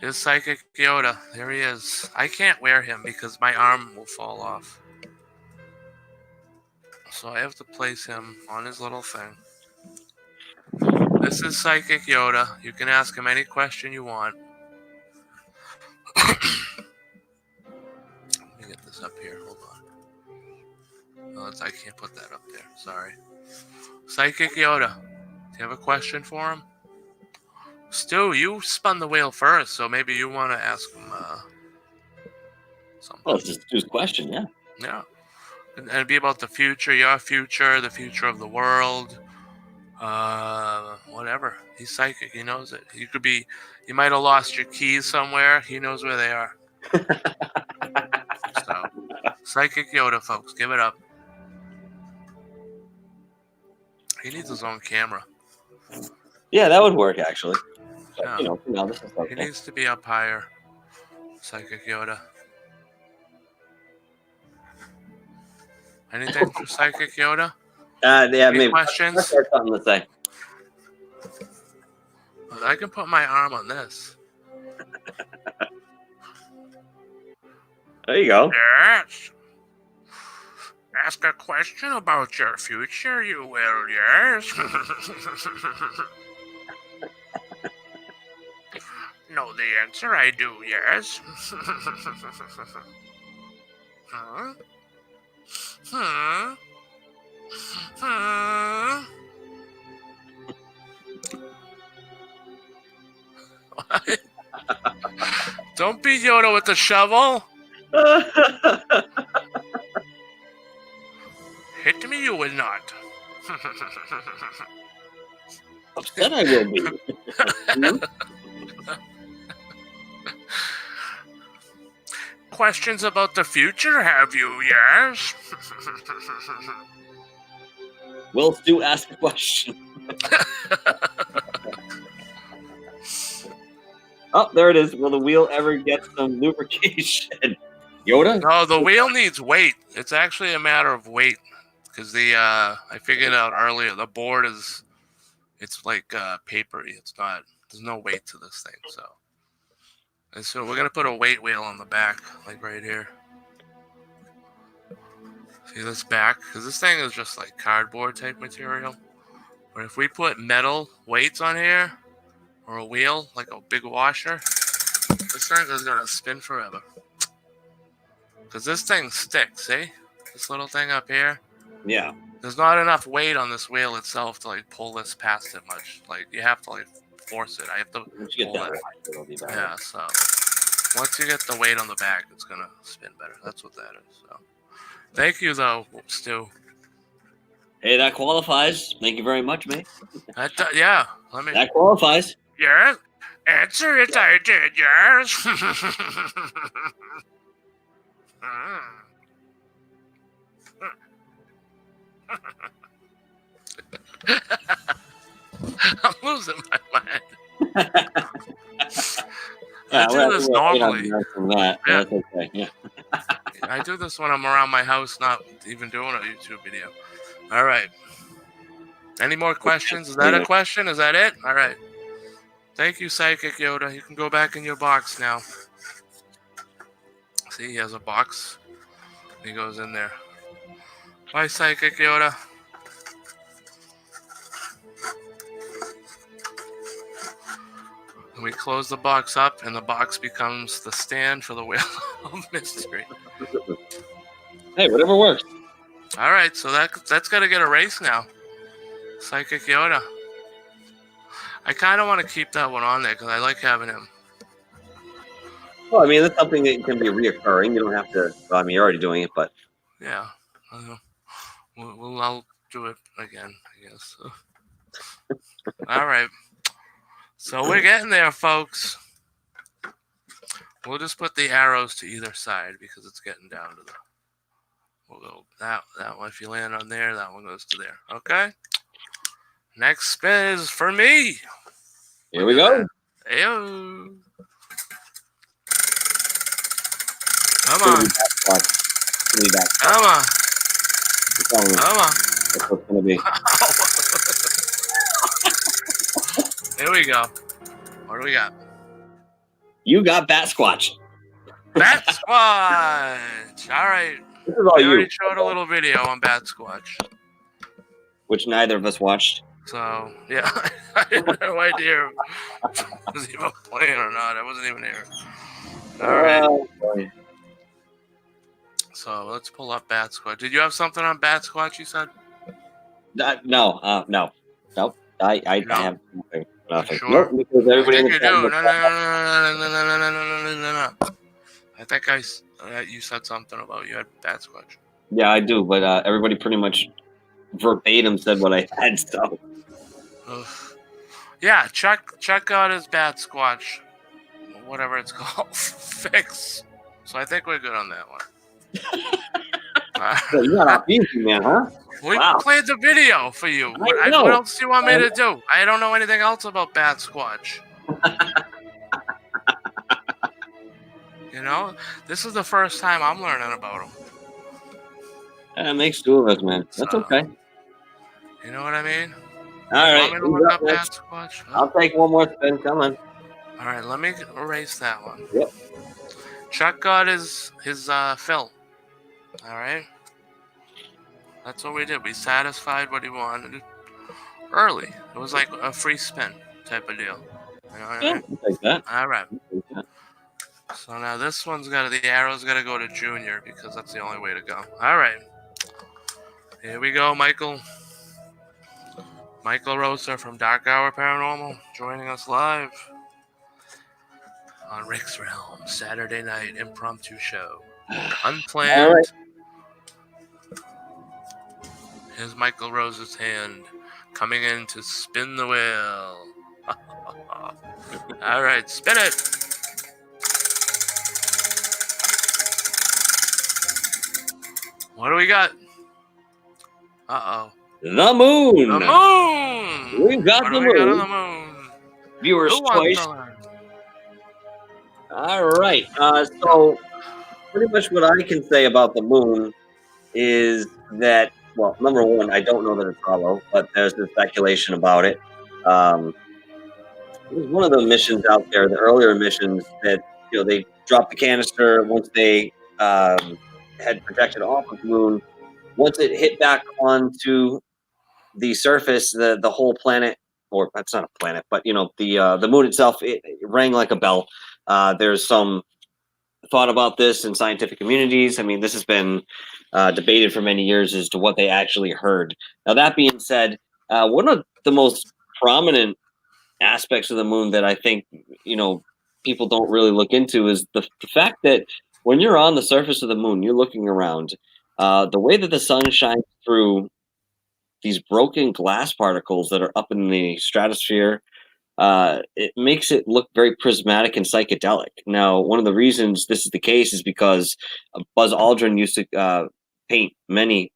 Here's Psychic Yoda. There he is. I can't wear him because my arm will fall off. So I have to place him on his little thing. This is Psychic Yoda. You can ask him any question you want. Let me get this up here. Hold on. No, I can't put that up there. Sorry. Psychic Yoda. Do you have a question for him? Stu, you spun the wheel first, so maybe you want to ask him something. Oh, it's just his question, yeah. Yeah. And it'd be about the future, your future, the future of the world. Whatever. He's psychic. He knows it. You might have lost your keys somewhere. He knows where they are. So, Psychic Yoda, folks, give it up. He needs his own camera. Yeah, that would work, actually. But, Yeah. no, this is He okay. needs to be up higher. Psychic Yoda. Anything for Psychic Yoda? Yeah, Any maybe. questions? Let's start something to say. I can put my arm on this. There you go. Yes. Ask a question about your future, you will, yes. Know the answer, I do, yes. Huh? Huh? Huh? What? Don't be Yoda with the shovel. Hit me, you will not. Upset I will be. Questions about the future, have you, yes? Will Stu ask a question? Oh, there it is. Will the wheel ever get some lubrication? Yoda? No, the wheel needs weight. It's actually a matter of weight. Because I figured out earlier, the board it's like papery. There's no weight to this thing. So we're going to put a weight wheel on the back, like right here. See this back? Because this thing is just like cardboard type material. But if we put metal weights on here, or a wheel, like a big washer, this thing is going to spin forever. Because this thing sticks, see? This little thing up here. Yeah. There's not enough weight on this wheel itself to like pull this past it much. Like you have to like force it. I have to Once you get pull that it. right, it'll be better. Yeah, so once you get the weight on the back, it's gonna spin better. That's what that is. So thank you though, Stu. Hey, that qualifies. Thank you very much, mate. Yeah, let me. That qualifies. Yes. Answer it, I did, yes. I'm losing my mind. I do this normally. Yeah. That's okay. Yeah. I do this when I'm around my house, not even doing a YouTube video. All right. Any more questions? Is that a question? Is that it? All right. Thank you, Psychic Yoda. You can go back in your box now. See, he has a box. He goes in there. Bye, Psychic Yoda. And we close the box up, and the box becomes the stand for the Wheel of Mystery. Hey, whatever works. All right, so that's got to get erased now. Psychic Yoda. I kind of want to keep that one on there because I like having him. Well, I mean, that's something that can be reoccurring. You don't have to. Well, I mean, you're already doing it, but Yeah. I'll do it again, I guess. All right. So we're getting there, folks. We'll just put the arrows to either side because it's getting down to the. We'll go that one. If you land on there, that one goes to there. Okay. Next spin is for me. here we go. Ayo. Come on. Come on. Come on. That's what's gonna be. Here we go. What do we got? You got Bat Squatch. Bat Squatch. All right. This is all We you. already showed a little video on Bat Squatch. Which neither of us watched. So, yeah. I had no idea if it was even playing or not. I wasn't even here. All right. Boy. So, let's pull up Bat Squatch. Did you have something on Bat Squatch, you said? No. Nope. I No? have nothing. Sure? Nope, because I everybody think in you the do. chat- No. I think you said something about you had Bat Squatch. Yeah, I do, but everybody pretty much verbatim said what I had. So Ugh. Yeah, check out his Bat Squatch, whatever it's called, fix. So I think we're good on that one. So you got off easy, man, huh? We Wow. played the video for you. What know. else do you want me to do? I don't know anything else about Bat Squatch. You know, this is the first time I'm learning about him. That makes two of us, man. That's So, okay. You know what I mean? All right. Want me to look up Who's up Bat next? Squatch? I'll take one more spin. Come on. All right, let me erase that one. Yep. Chuck got his fill. All right. That's what we did. We satisfied what he wanted early. It was like a free spin type of deal. You know what I Yeah, mean? I'll take that. All right. I'll take that. So now this one's the arrow's got to go to Junior because that's the only way to go. All right. Here we go, Michael. Michael Rosa from Dark Hour Paranormal joining us live on Rick's Realm Saturday night impromptu show. Unplanned. All right. Here's Michael Rose's hand coming in to spin the wheel. All right, spin it. What do we got? Uh-oh. The moon. The moon! We've got What the do we got on moon. the moon? Viewers' Who wants choice. to learn? All right. So pretty much what I can say about the moon is that, well, number one, I don't know that it's hollow, but there's the speculation about it. It was one of the missions out there, the earlier missions that, they dropped the canister once they had projected off of the moon. Once it hit back onto the surface, the whole planet, or that's not a planet, but the moon itself, it rang like a bell. There's some thought about this in scientific communities. I mean, this has been debated for many years as to what they actually heard. Now, that being said, one of the most prominent aspects of the moon that I think, people don't really look into is the fact that when you're on the surface of the moon, you're looking around. The way that the sun shines through these broken glass particles that are up in the stratosphere, it makes it look very prismatic and psychedelic. Now, one of the reasons this is the case is because Buzz Aldrin used to paint many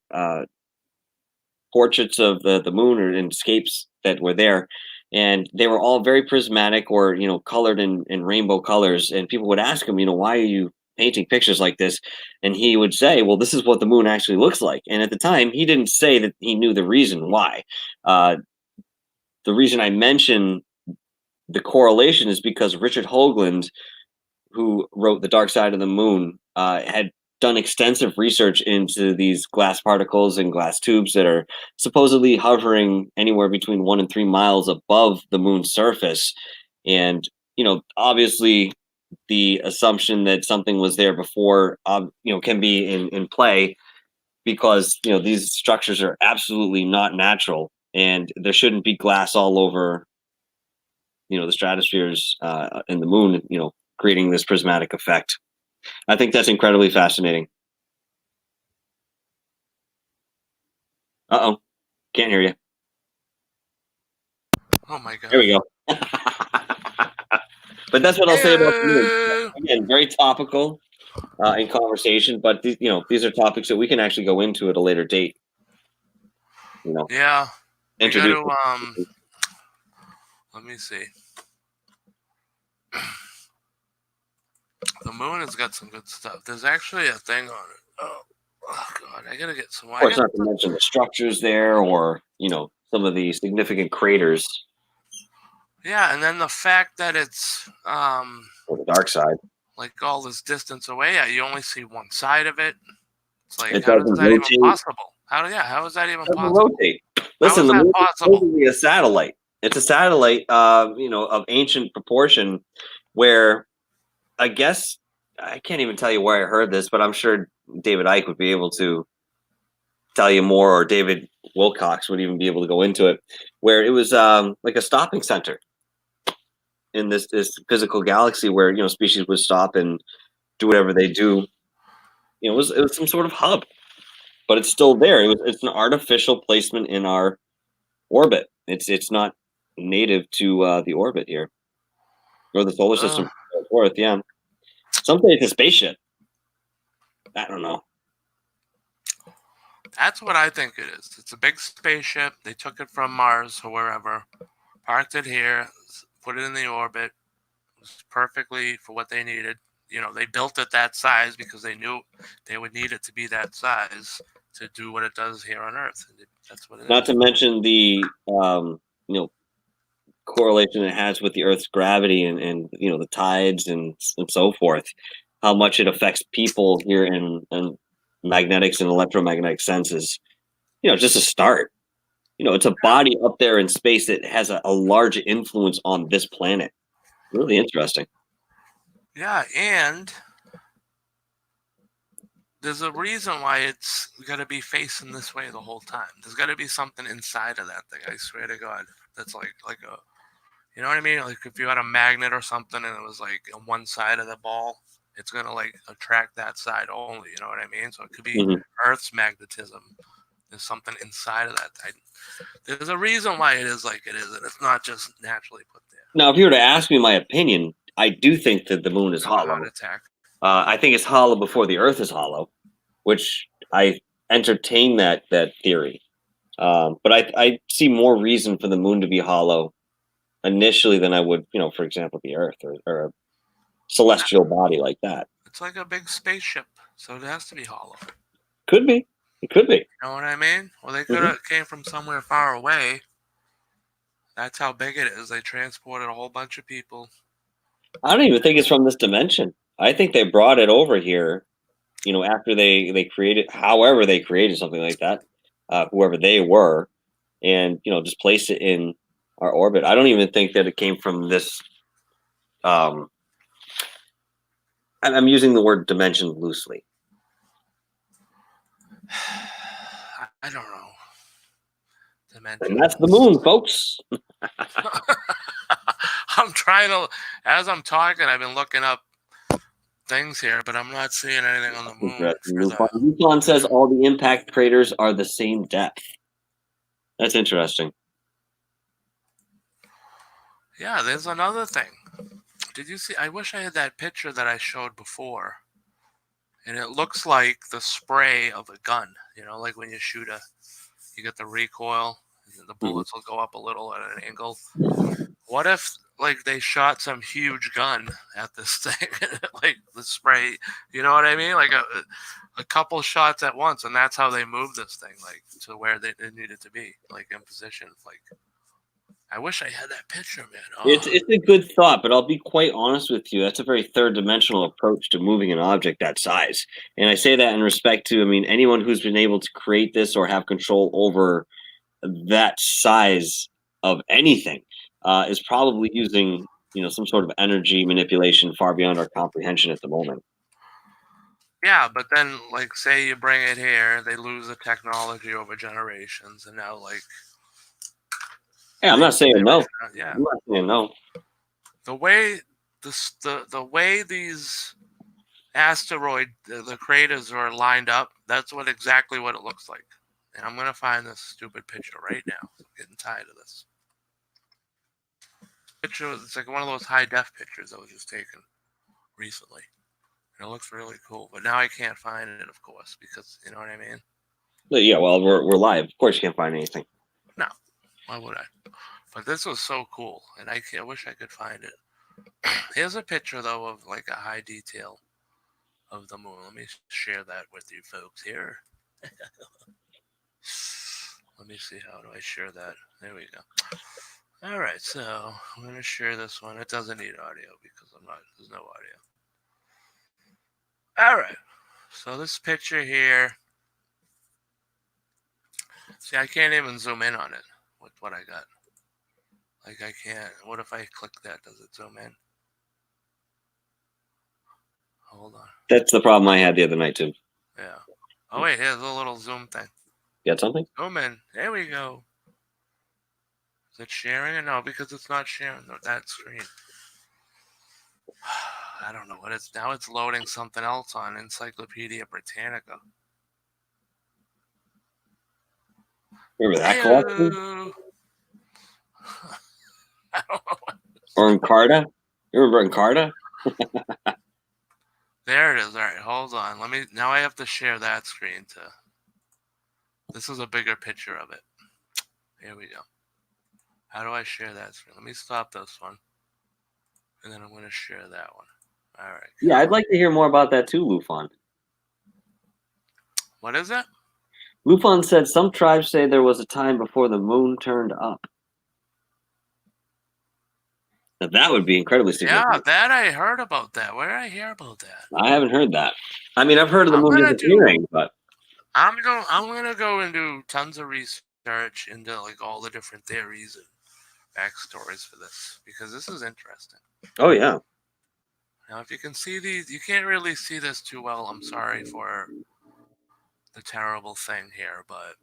portraits of the moon or escapes that were there, and they were all very prismatic or colored in rainbow colors. And people would ask him, why are you painting pictures like this? And he would say, well, this is what the moon actually looks like. And at the time, he didn't say that he knew the reason why. The reason I mention the correlation is because Richard Hoagland, who wrote The Dark Side of the Moon, had done extensive research into these glass particles and glass tubes that are supposedly hovering anywhere between 1 and 3 miles above the moon's surface. And, obviously the assumption that something was there before, can be in play because, these structures are absolutely not natural and there shouldn't be glass all over, the stratospheres and the moon, creating this prismatic effect. I think that's incredibly fascinating. Uh-oh. Can't hear you. Oh my god. There we go. But that's what I'll say about the moon. Again, very topical in conversation, but these are topics that we can actually go into at a later date. Yeah. We Introduce. gotta, let me see. The moon has got some good stuff. There's actually a thing on it. Oh god, I gotta get some. Of course, not to mention the structures there, or some of the significant craters. Yeah, and then the fact that it's Or the dark side. like all this distance away, you only see one side of it. It's like, It how is doesn't that even rotate. possible? How is that even It doesn't possible? rotate. How Listen, is the that moon is possible? supposedly a satellite. It's a satellite, of ancient proportion, where I guess I can't even tell you where I heard this, but I'm sure David Icke would be able to tell you more, or David Wilcox would even be able to go into it, where it was like a stopping center in this physical galaxy where species would stop and do whatever they do. It was some sort of hub, but it's still there. It's an artificial placement in our orbit. It's not native to the orbit here or the solar system. Forth, yeah. Some say it's a spaceship. I don't know. That's what I think it is. It's a big spaceship. They took it from Mars or wherever, parked it here, put it in the orbit. It was perfectly for what they needed. They built it that size because they knew they would need it to be that size to do what it does here on Earth. And that's what it Not is. to mention the correlation it has with the Earth's gravity and the tides and so forth. How much it affects people here in magnetics and electromagnetic senses. Just a start. It's a body up there in space that has a large influence on this planet. Really interesting. Yeah, and there's a reason why it's got to be facing this way the whole time. There's got to be something inside of that thing. I swear to God, that's like a, you know what I mean? Like if you had a magnet or something and it was like on one side of the ball, it's gonna like attract that side only. You know what I mean? So it could be Earth's magnetism. There's something inside of that. There's a reason why it is like it is, and it's not just naturally put there. Now, if you were to ask me my opinion, I do think that the moon is hollow. Heart attack. I think it's hollow before the Earth is hollow, which I entertain that theory. But I see more reason for the moon to be hollow initially than I would, for example, the Earth or a celestial body like that. It's like a big spaceship, so it has to be hollow. Could be. It could be. You know what I mean? Well, they could have came from somewhere far away. That's how big it is. They transported a whole bunch of people. I don't even think it's from this dimension. I think they brought it over here, after they created, however they created something like that, whoever they were, and, just place it in our orbit. I don't even think that it came from this. I'm using the word dimension loosely. I don't know. And that's the moon, folks. I'm trying to, as I'm talking, I've been looking up things here, but I'm not seeing anything on the moon. Yukon says all the impact craters are the same depth. That's interesting. Yeah, there's another thing. Did you see? I wish I had that picture that I showed before. And it looks like the spray of a gun. Like when you shoot you get the recoil, and the bullets will go up a little at an angle. What if, like, they shot some huge gun at this thing, like the spray? You know what I mean? Like a couple shots at once, and that's how they moved this thing, like to where they needed to be, like in position. Like, I wish I had that picture, man. It's a good thought, but I'll be quite honest with you. That's a very third dimensional approach to moving an object that size. And I say that in respect to, I mean, anyone who's been able to create this or have control over that size of anything is probably using, some sort of energy manipulation far beyond our comprehension at the moment. Yeah, but then, like, say you bring it here, they lose the technology over generations, and now, like, Yeah, I'm not saying no. yeah, I'm not saying no. the way the way these asteroid the craters are lined up, that's exactly what it looks like. And I'm gonna find this stupid picture right now. I'm getting tired of this picture. It's like one of those high def pictures that was just taken recently. And it looks really cool, but now I can't find it, of course, because you know what I mean. But yeah, well, we're live. Of course, you can't find anything. No, why would I? But this was so cool, and I wish I could find it. Here's a picture though of like a high detail of the moon. Let me share that with you folks here. Let me see, how do I share that? There we go. All right, so I'm gonna share this one. It doesn't need audio because there's no audio. All right, so this picture here. See, I can't even zoom in on it with what I got. Like, I can't. What if I click that? Does it zoom in? Hold on. That's the problem I had the other night too. Yeah. Oh wait, here's a little zoom thing. You got something? Zoom in. There we go. Is it sharing or no? Because it's not sharing that screen. I don't know what it's now. It's loading something else on Encyclopedia Britannica. Remember that collection? I don't know. Or Encarta? You remember Encarta? There it is. All right, hold on. Now I have to share that screen to. This is a bigger picture of it. Here we go. How do I share that screen? Let me stop this one. And then I'm going to share that one. All right. Yeah, I'd like to hear more about that too, Lufon. What is it? Lufon said some tribes say there was a time before the moon turned up. Now, that would be incredibly significant. Yeah, that I heard about that. Where did I hear about that? I haven't heard that. I mean, I've heard of the moon disappearing, but I'm gonna go and do tons of research into like all the different theories and backstories for this because this is interesting. Oh yeah. Now, if you can see these, you can't really see this too well. I'm sorry for the terrible thing here, but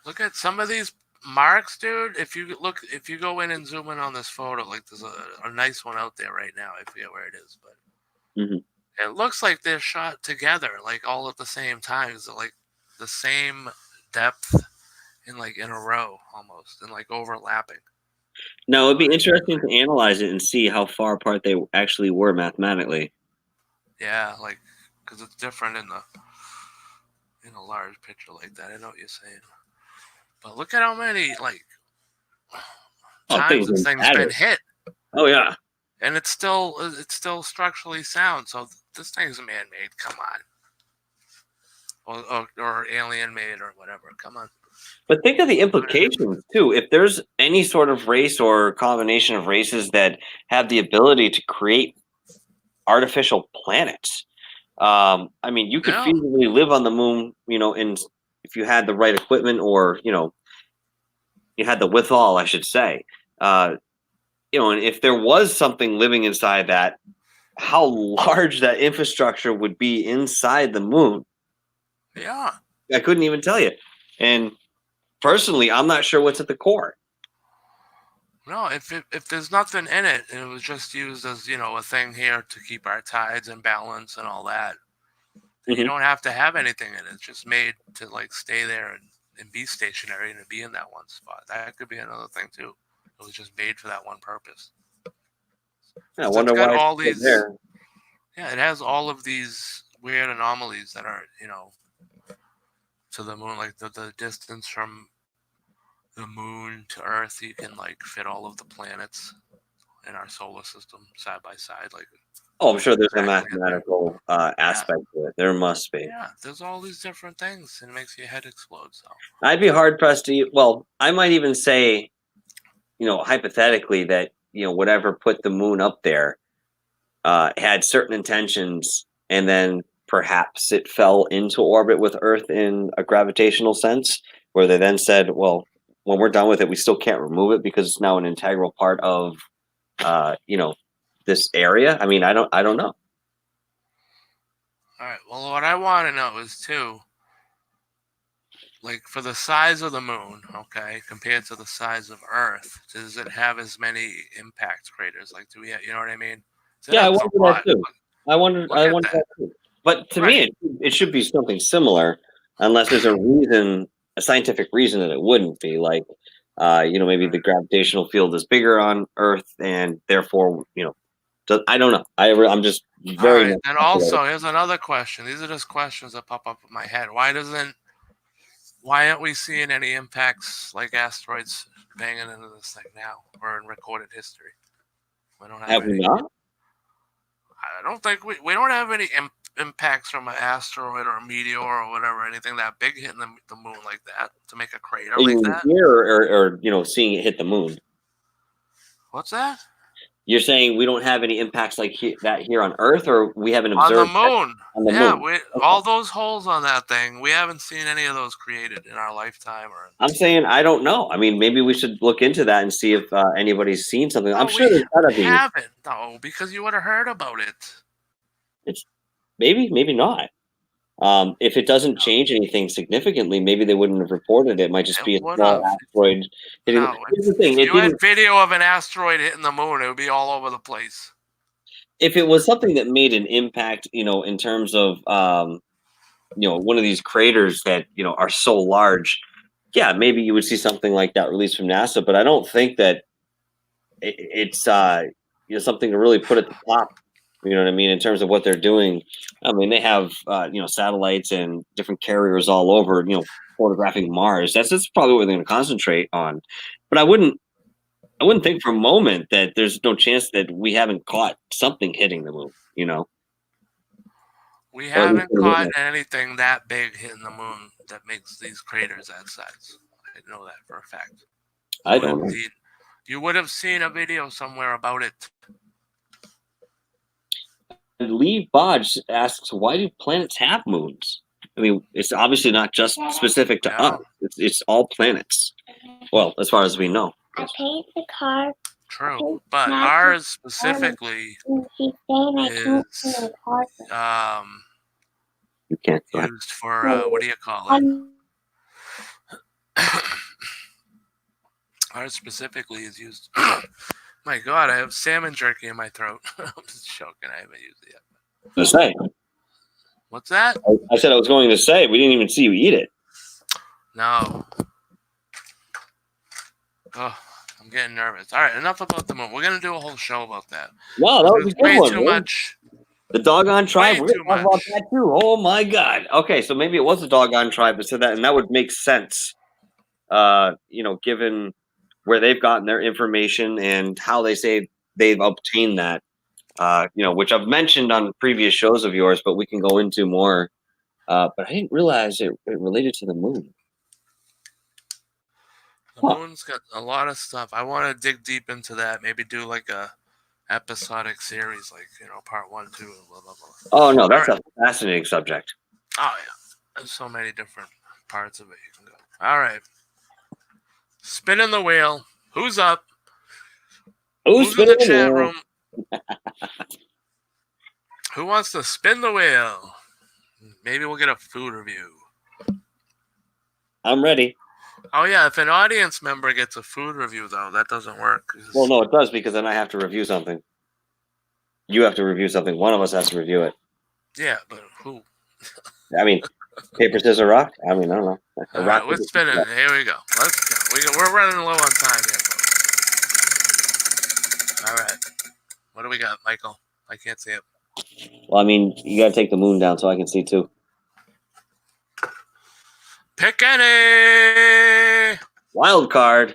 look at some of these marks, dude. If you go in and zoom in on this photo, like there's a nice one out there right now. I forget where it is, but it looks like they're shot together, like all at the same time. It's like the same depth in a row almost, and like overlapping. Now it'd be interesting to analyze it and see how far apart they actually were mathematically. Yeah, like because it's different in a large picture like that. I know what you're saying, but look at how many times this thing's been hit. Oh yeah, and it's still structurally sound. So this thing's man-made. Come on, or alien-made or whatever. Come on. But think of the implications too. If there's any sort of race or combination of races that have the ability to create artificial planets, I mean, you could feasibly live on the moon, if you had the right equipment or you had the withal, I should say. And if there was something living inside that, how large that infrastructure would be inside the moon. Yeah, I couldn't even tell you. And personally, I'm not sure what's at the core. No, if there's nothing in it, and it was just used as a thing here to keep our tides in balance and all that, you don't have to have anything in it. It's just made to stay there and be stationary and be in that one spot. That could be another thing too. It was just made for that one purpose. Yeah, I wonder why all these. There. Yeah, it has all of these weird anomalies that are to the moon, like the distance from the moon to Earth. You can fit all of the planets in our solar system side by side. Oh, I'm sure there's a exactly. mathematical aspect to it. There must be. Yeah, there's all these different things, and it makes your head explode. So I'd be hard pressed to. Well, I might even say, hypothetically, that whatever put the moon up there had certain intentions, and then perhaps it fell into orbit with Earth in a gravitational sense, where they then said, "Well, when we're done with it, we still can't remove it because it's now an integral part of, this area." I mean, I don't know. all right. Well, what I want to know is too, like for the size of the moon, okay, compared to the size of Earth, does it have as many impact craters? Like, do we? You know what I mean? So Yeah, I that's a wonder that lot. too. Look I at wonder that. that too. But to me, Right. it should be something similar, unless there's a reason, a scientific reason that it wouldn't be. Like, maybe the gravitational field is bigger on Earth, and therefore, I don't know. I'm just All very right. much And speculating. also, here's another question. These are just questions that pop up in my head. Why aren't we seeing any impacts like asteroids banging into this thing now or in recorded history? We don't have Have we any. not? I don't think we don't have any impacts from an asteroid or a meteor or whatever, anything that big hitting the moon like that to make a crater like In that. here, or seeing it hit the moon. What's that? You're saying we don't have any impacts like that here on Earth, or we haven't On the observed that moon. on the Yeah, moon. we Okay. all those holes on that thing, we haven't seen any of those created in our lifetime or I'm saying I don't know. I mean, maybe we should look into that and see if anybody's seen something. I'm no, sure we there's gotta be. haven't though, because you would have heard about it. It's maybe not. If it doesn't No, change anything significantly, maybe they wouldn't have reported it. It might just it be a would small have. asteroid hitting. No, Here's the thing: if it you had didn't. video of an asteroid hitting the moon, it would be all over the place. If it was something that made an impact, in terms of one of these craters that are so large, yeah, maybe you would see something like that released from NASA. But I don't think that it's something to really put at the top. You know what I mean? In terms of what they're doing, I mean they have satellites and different carriers all over. Photographing Mars. That's probably what they're going to concentrate on. But I wouldn't think for a moment that there's no chance that we haven't caught something hitting the moon. We Or at least haven't caught anything that big hitting the moon that makes these craters that size. I know that for a fact. I don't know. You would have seen a video somewhere about it. Lee Bodge asks, why do planets have moons? I mean, it's obviously not just specific to us. Yeah, It's all planets. Well, as far as we know. I paid the car. true. But ours specifically She's saying I can't pay is the car. You can't. Go ahead. used for what do you call it? Ours specifically is used. My God, I have salmon jerky in my throat. I'm just joking. I haven't used it yet. To say. What's that? I said I was going to say we didn't even see you eat it. No. Oh, I'm getting nervous. All right, enough about the moon. We're gonna do a whole show about that. Wow, that was a There's good way one. too Man. much. The doggone tribe. Way We're too gonna talk about much. that too. Oh my God. Okay, so maybe it was the doggone tribe that said that, and that would make sense. Given where they've gotten their information and how they say they've obtained that. Which I've mentioned on previous shows of yours, but we can go into more. But I didn't realize it related to the moon. The Huh. moon's got a lot of stuff. I want to dig deep into that. Maybe do like a episodic series, like part 1, 2, and blah blah blah. Oh no, that's a fascinating subject. Oh yeah, there's so many different parts of it you can go. All right, spinning the wheel. Who's up? Who's in the chat room? Who wants to spin the wheel? Maybe we'll get a food review. I'm ready. Oh yeah, if an audience member gets a food review though, that doesn't work. Well, no, it does because then I have to review something. You have to review something. One of us has to review it. Yeah, but who? I mean, paper, scissors, rock. I mean, I don't know. All right, let's spin it. Here we go. Let's go. We're running low on time here, folks. All right. What do we got, Michael? I can't see it. Well, I mean, you got to take the moon down so I can see too. Pick any. Wild card.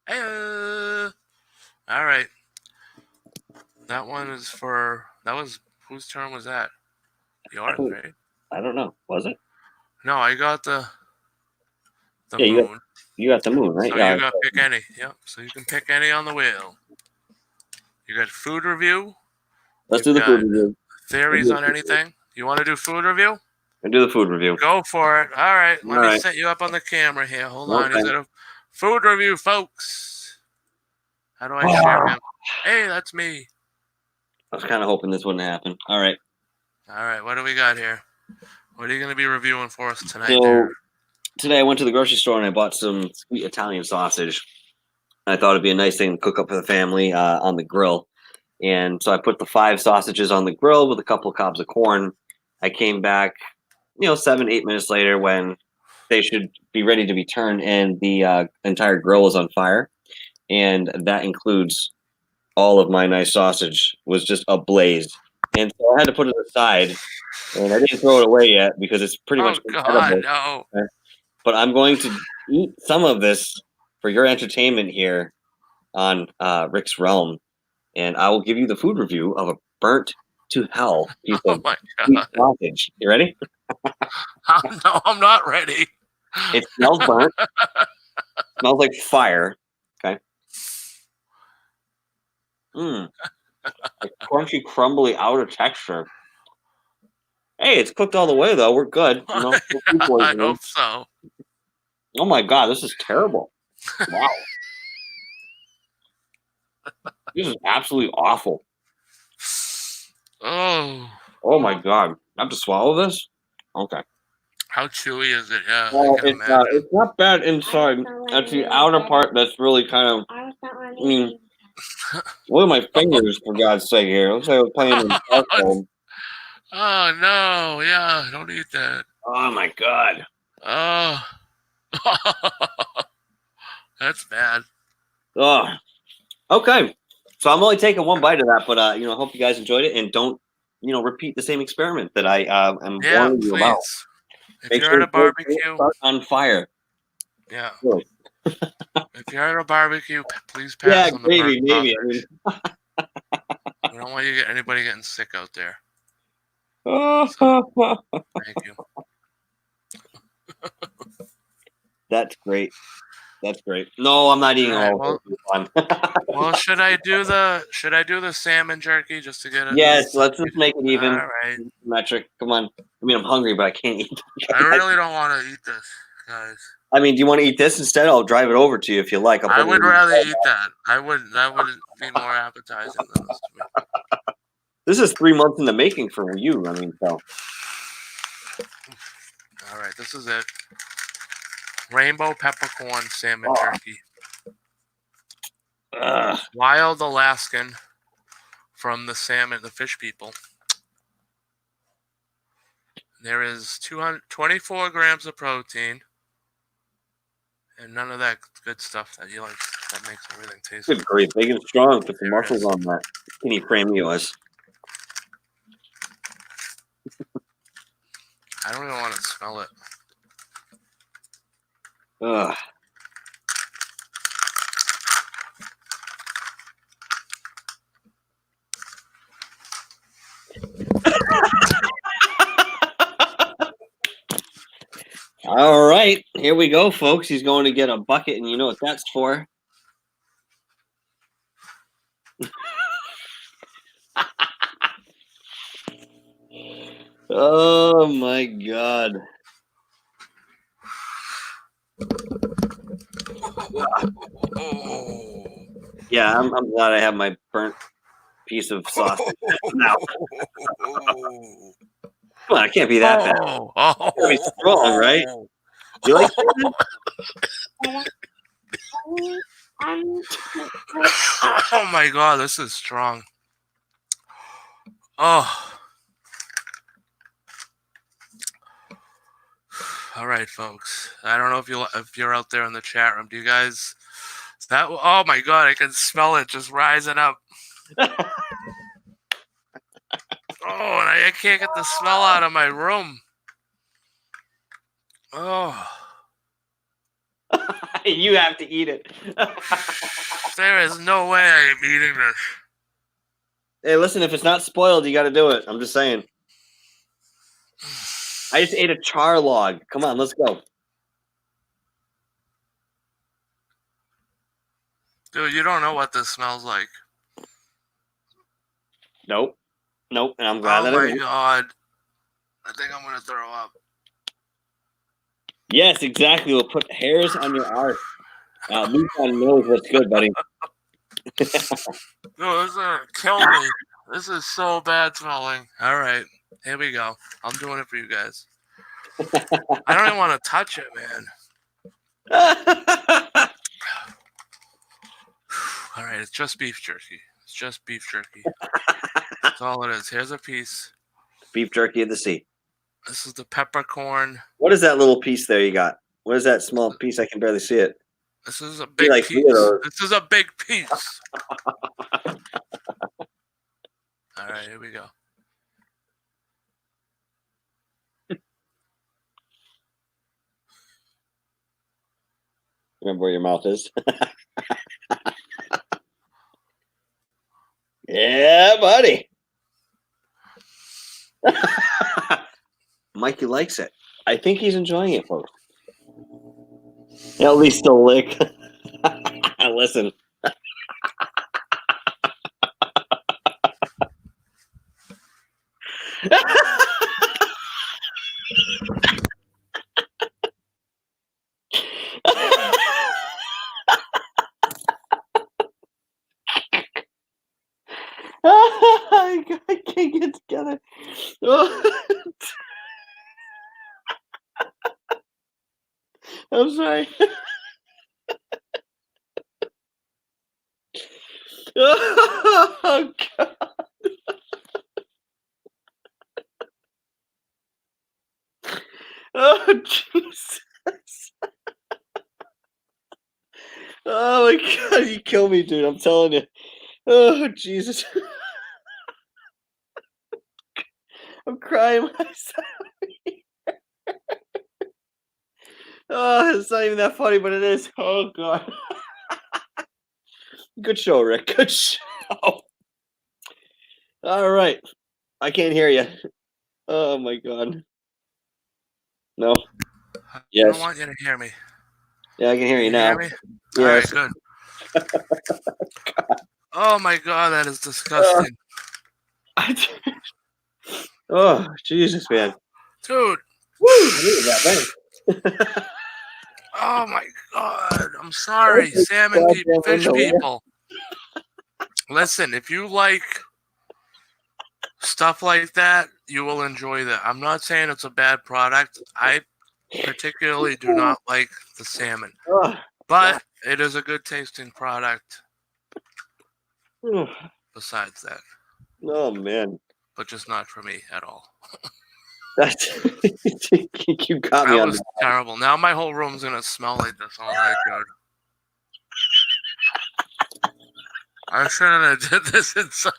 Hey. All right. That one is for. That was whose turn was that? Yours, right? I don't know. Was it? No, I got the Yeah, moon. you got the moon, right? So Yeah. you got pick any. Yep. So you can pick any on the wheel. You got food review. Let's You've do the food got review. theories on anything. You want to do food review? And do the food review. Go for it. All right. Let All me right. set you up on the camera here. Hold on. Okay. Is it a food review, folks? How do I Oh. share him? Hey, that's me. I was kind of hoping this wouldn't happen. All right. All right. What do we got here? What are you going to be reviewing for us tonight? So there? today I went to the grocery store and I bought some sweet Italian sausage. I thought it'd be a nice thing to cook up for the family on the grill. And so I put the 5 sausages on the grill with a couple of cobs of corn. I came back, 7-8 minutes later when they should be ready to be turned, and the entire grill was on fire. And that includes all of my nice sausage was just ablaze. And so I had to put it aside, and I didn't throw it away yet because it's pretty much God, edible. no. But I'm going to eat some of this for your entertainment here on Rick's Realm, and I will give you the food review of a burnt to hell piece Oh of my sweet God. sausage. You ready? No, I'm not ready. It smells burnt. Smells like fire. Okay. Like crunchy, crumbly outer texture. Hey, it's cooked all the way though. We're good. No food I poisoning. hope so. Oh my God, this is terrible. Wow. This is absolutely awful. Oh, Oh my God. I have to swallow this? Okay. how chewy is it? Yeah, Well, I can imagine. it's not bad inside. That's the outer part that's really kind of. I was not I mean, look at my fingers, for God's sake, here. Looks like I was playing in charcoal. Oh no, yeah, don't eat that. Oh my God. Oh, that's bad. Oh. Okay. So I'm only taking one bite of that, but I hope you guys enjoyed it, and don't repeat the same experiment that I am Yeah, warning you about. please. If Make you're sure at a don't barbecue, start on fire. yeah. Really. If you're at a barbecue, please Yeah, pass on the maybe, burnt maybe. sausage. We don't want anybody getting sick out there. Thank you. That's great. That's great. No, I'm not eating All right, all of it. well, should I do the salmon jerky just to get it? Yes, let's just make it even. All right. Metric. Come on. I mean, I'm hungry, but I can't eat. I really don't want to eat this, guys. I mean, do you want to eat this instead? I'll drive it over to you if you like. I would rather eat that. That would be more appetizing than this to me. This is 3 months in the making for you. I mean, so. All right, this is it. Rainbow peppercorn salmon jerky. Wild Alaskan from the fish people. There is 24 grams of protein and none of that good stuff that you like that makes everything taste Good grief, big and strong. Put some muscles is. on that. Can you frame you as? I don't even want to smell it. Ugh. All right, here we go, folks. He's going to get a bucket, and you know what that's for. Oh my God. Oh. Yeah, I'm glad I have my burnt piece of sausage now. Come on, it can't be that bad. Oh. It's gotta be strong, right? You like salmon? Oh my God, this is strong. Oh. All right, folks. I don't know if you're out there in the chat room. Do you guys? Oh my God, I can smell it just rising up. Oh, and I can't get the smell out of my room. Oh. You have to eat it. There is no way I am eating this. Hey, listen, if it's not spoiled, you got to do it. I'm just saying. I just ate a char log. Come on, let's go. Dude, you don't know what this smells like. Nope. And I'm glad Oh that I my didn't. god. I think I'm gonna throw up. Yes, exactly. We'll put hairs on your arse. Lupon knows what's good, buddy. Dude, this is gonna kill me. This is so bad smelling. Alright, here we go. I'm doing it for you guys. I don't even want to touch it, man. Alright, it's just beef jerky. It's just beef jerky. That's all it is. Here's a piece. Beef jerky of the sea. This is the peppercorn. What is that little piece there you got? What is that small piece? I can barely see it. This is a big like piece. weirdos. This is a big piece. Alright, here we go. Remember where your mouth is. Yeah, buddy. Mikey likes it. I think he's enjoying it, folks. At least a lick. Listen. I can't get together. I'm sorry. Oh, God. Oh, Jesus. Oh, my God. You kill me, dude. I'm telling you. Oh, Jesus. I'm crying myself. Oh, it's not even that funny, but it is. Oh, God. Good show, Rick. Good show. All right. I can't hear you. Oh, my God. No. I Yes. don't want you to hear me. Yeah, I can hear you now. Hear me? Yes. Alright, good. Oh my god, that is disgusting. Oh, Jesus, man. Dude. Woo! I needed that, thanks. Oh my god. I'm sorry, salmon people, fish people. Listen, if you like stuff like that, you will enjoy that. I'm not saying it's a bad product. I particularly do not like the salmon. Oh, But it is a good tasting product oh, besides that. oh, man. But just not for me at all. That's you got me That on was that. terrible. Now my whole room's gonna smell like this all night, dude. I shouldn't have did this inside.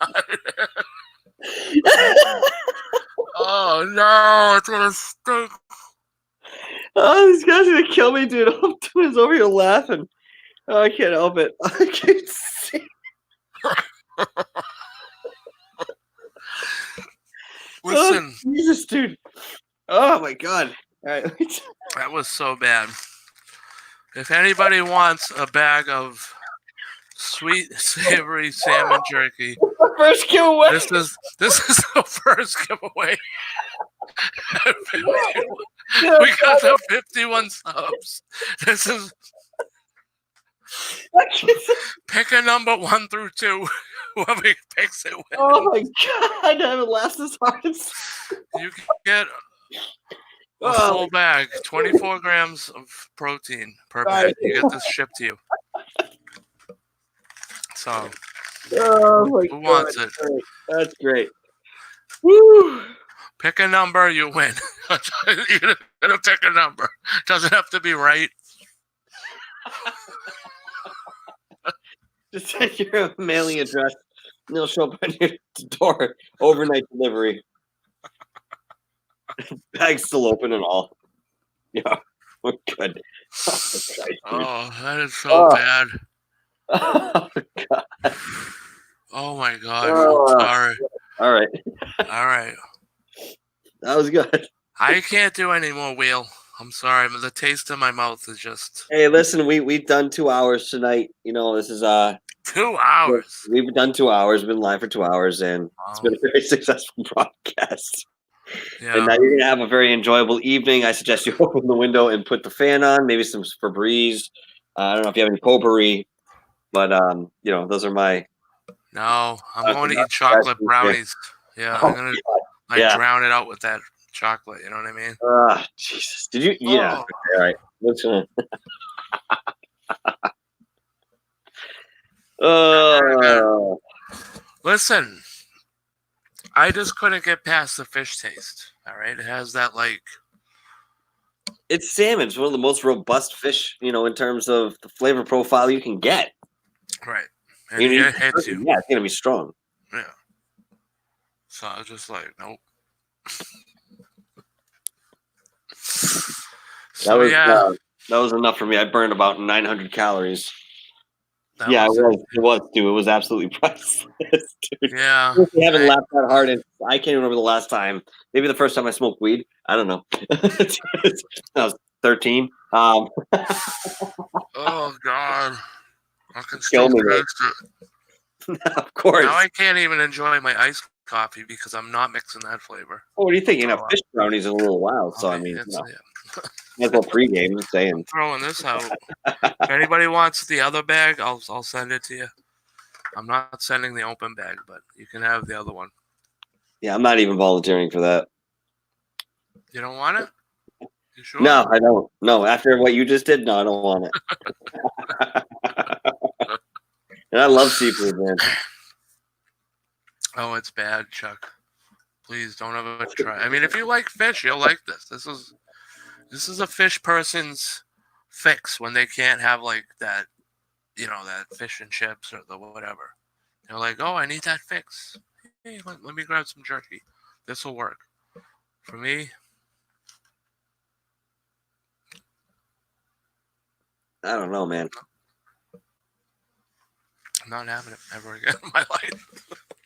Oh no, it's gonna stink. Oh, this guy's gonna kill me, dude. I'm doing is over here laughing. Oh, I can't help it. I can't see. Listen, Oh, Jesus, dude. Oh my God. All right. that was so bad. If anybody wants a bag of sweet, savory salmon jerky, First giveaway. this is the first giveaway. We got the 51 subs. This is pick a number 1 through 2. Whoever picks it wins. Oh my God. I haven't laughed this hard. You can get a Oh, full bag, 24 grams of protein per bag. You get this shipped to you. So, oh my who God. wants it? That's great. Woo. Pick a number, you win. You're gonna pick a number. Doesn't have to be right. Just send your mailing address and it'll show up on your door. Overnight delivery. Bag's still open and all. Yeah, we're good. Oh, Christ, dude. Oh, that is so bad. Oh, God. Oh my gosh. Oh. I'm sorry. All right. All right. That was good. I can't do any more wheel. I'm sorry, but the taste in my mouth is just Hey, listen, we've done 2 hours tonight. You know, this is 2 hours. we've done 2 hours, been live for 2 hours, and it's been a very successful broadcast. And Yeah. now you're gonna have a very enjoyable evening. I suggest you open the window and put the fan on, maybe some Febreze. I don't know if you have any potpourri, but you know, those are my No, I'm going to eat chocolate brownies. Yeah, I'm gonna yeah. drown it out with that chocolate. You know what I mean? Jesus. Did you? Yeah. Oh. Okay, all right. What's going? Oh. Listen, I just couldn't get past the fish taste. All right, it has that like. It's salmon. It's one of the most robust fish, you know, in terms of the flavor profile you can get. Right, and You know, it hits you. yeah, it's gonna be strong. Yeah. So I was just like, nope. That was yeah, that was enough for me. I burned about 900 calories. that Yeah, was it was too. It was absolutely priceless, dude. yeah. We haven't laughed that hard, and I can't remember the last time. Maybe the first time I smoked weed. I don't know. I was 13. Oh God, I can Kill still me, taste it. of course. Now I can't even enjoy my iced coffee because I'm not mixing that flavor. Oh, what do you think? You know, Oh, fish brownies in a little while, so I mean, you know, might as well pregame. Just saying. I'm throwing this out. If anybody wants the other bag, I'll send it to you. I'm not sending the open bag, but you can have the other one. Yeah, I'm not even volunteering for that. You don't want it? You sure? No, I don't. No, after what you just did, no, I don't want it. And I love seafood, man. Oh, it's bad, Chuck. Please don't ever try. I mean, if you like fish, you'll like this. This is a fish person's fix when they can't have like that, you know, that fish and chips or the whatever. They're like, oh, I need that fix. Hey, let me grab some jerky. This will work. For me, I don't know, man. I'm not having it ever again in my life.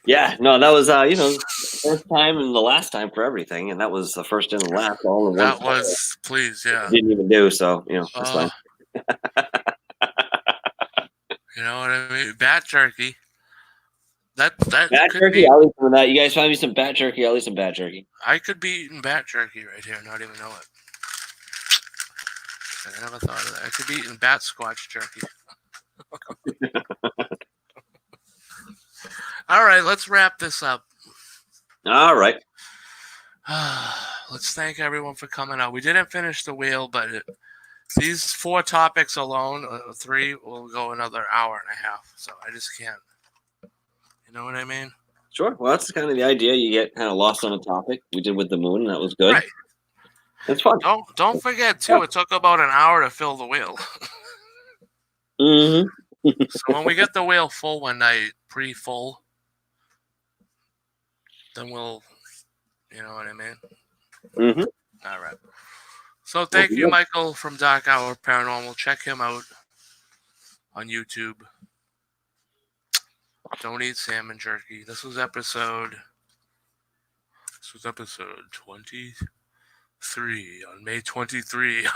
Yeah, no, that was you know, the first time and the last time for everything, and that was the first and the last all in one. That was, please, yeah. Didn't even do so, you know. That's fine. You know what I mean? Bat jerky. That Bat could jerky. be. I'll eat some of that. You guys find me some bat jerky. I'll eat some bat jerky. I could be eating bat jerky right here, and not even know it. I never thought of that. I could be eating bat squatch jerky. All right, let's wrap this up. All right. Let's thank everyone for coming out. We didn't finish the wheel, but these 4 topics alone, 3, will go another hour and a half. So I just can't. You know what I mean? Sure. Well, that's kind of the idea. You get kind of lost on a topic. We did with the moon, and that was good. Right. That's fun. Don't forget too. It took about an hour to fill the wheel. Mm-hmm. So when we get the wheel full one night, pre-full, then we'll, you know what I mean? Mm-hmm. All right. So thank you, Michael from Dark Hour Paranormal. Check him out on YouTube. Don't eat salmon jerky. This was episode 23 on May 23.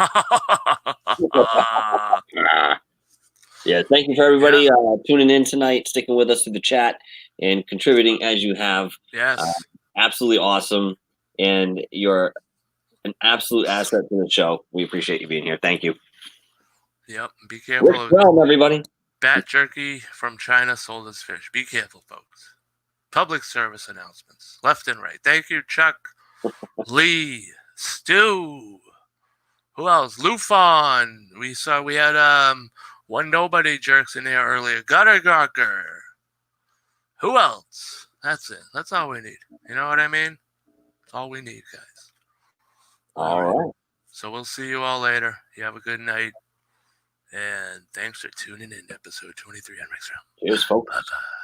Yeah, thank you for everybody tuning in tonight, sticking with us through the chat, and contributing as you have. Yes. Absolutely awesome, and you're an absolute asset to the show. We appreciate you being here. Thank you. Yep. Be careful. Rich realm, everybody. Bat jerky from China sold as fish. Be careful, folks. Public service announcements, left and right. Thank you, Chuck, Lee, Stu. Who else? Lufon. We had one nobody jerks in here earlier. Gutter Gawker. Who else? That's it. That's all we need. You know what I mean? That's all we need, guys. All right. So we'll see you all later. You have a good night. And thanks for tuning in to episode 23 on Mixer. Cheers, folks. Bye-bye.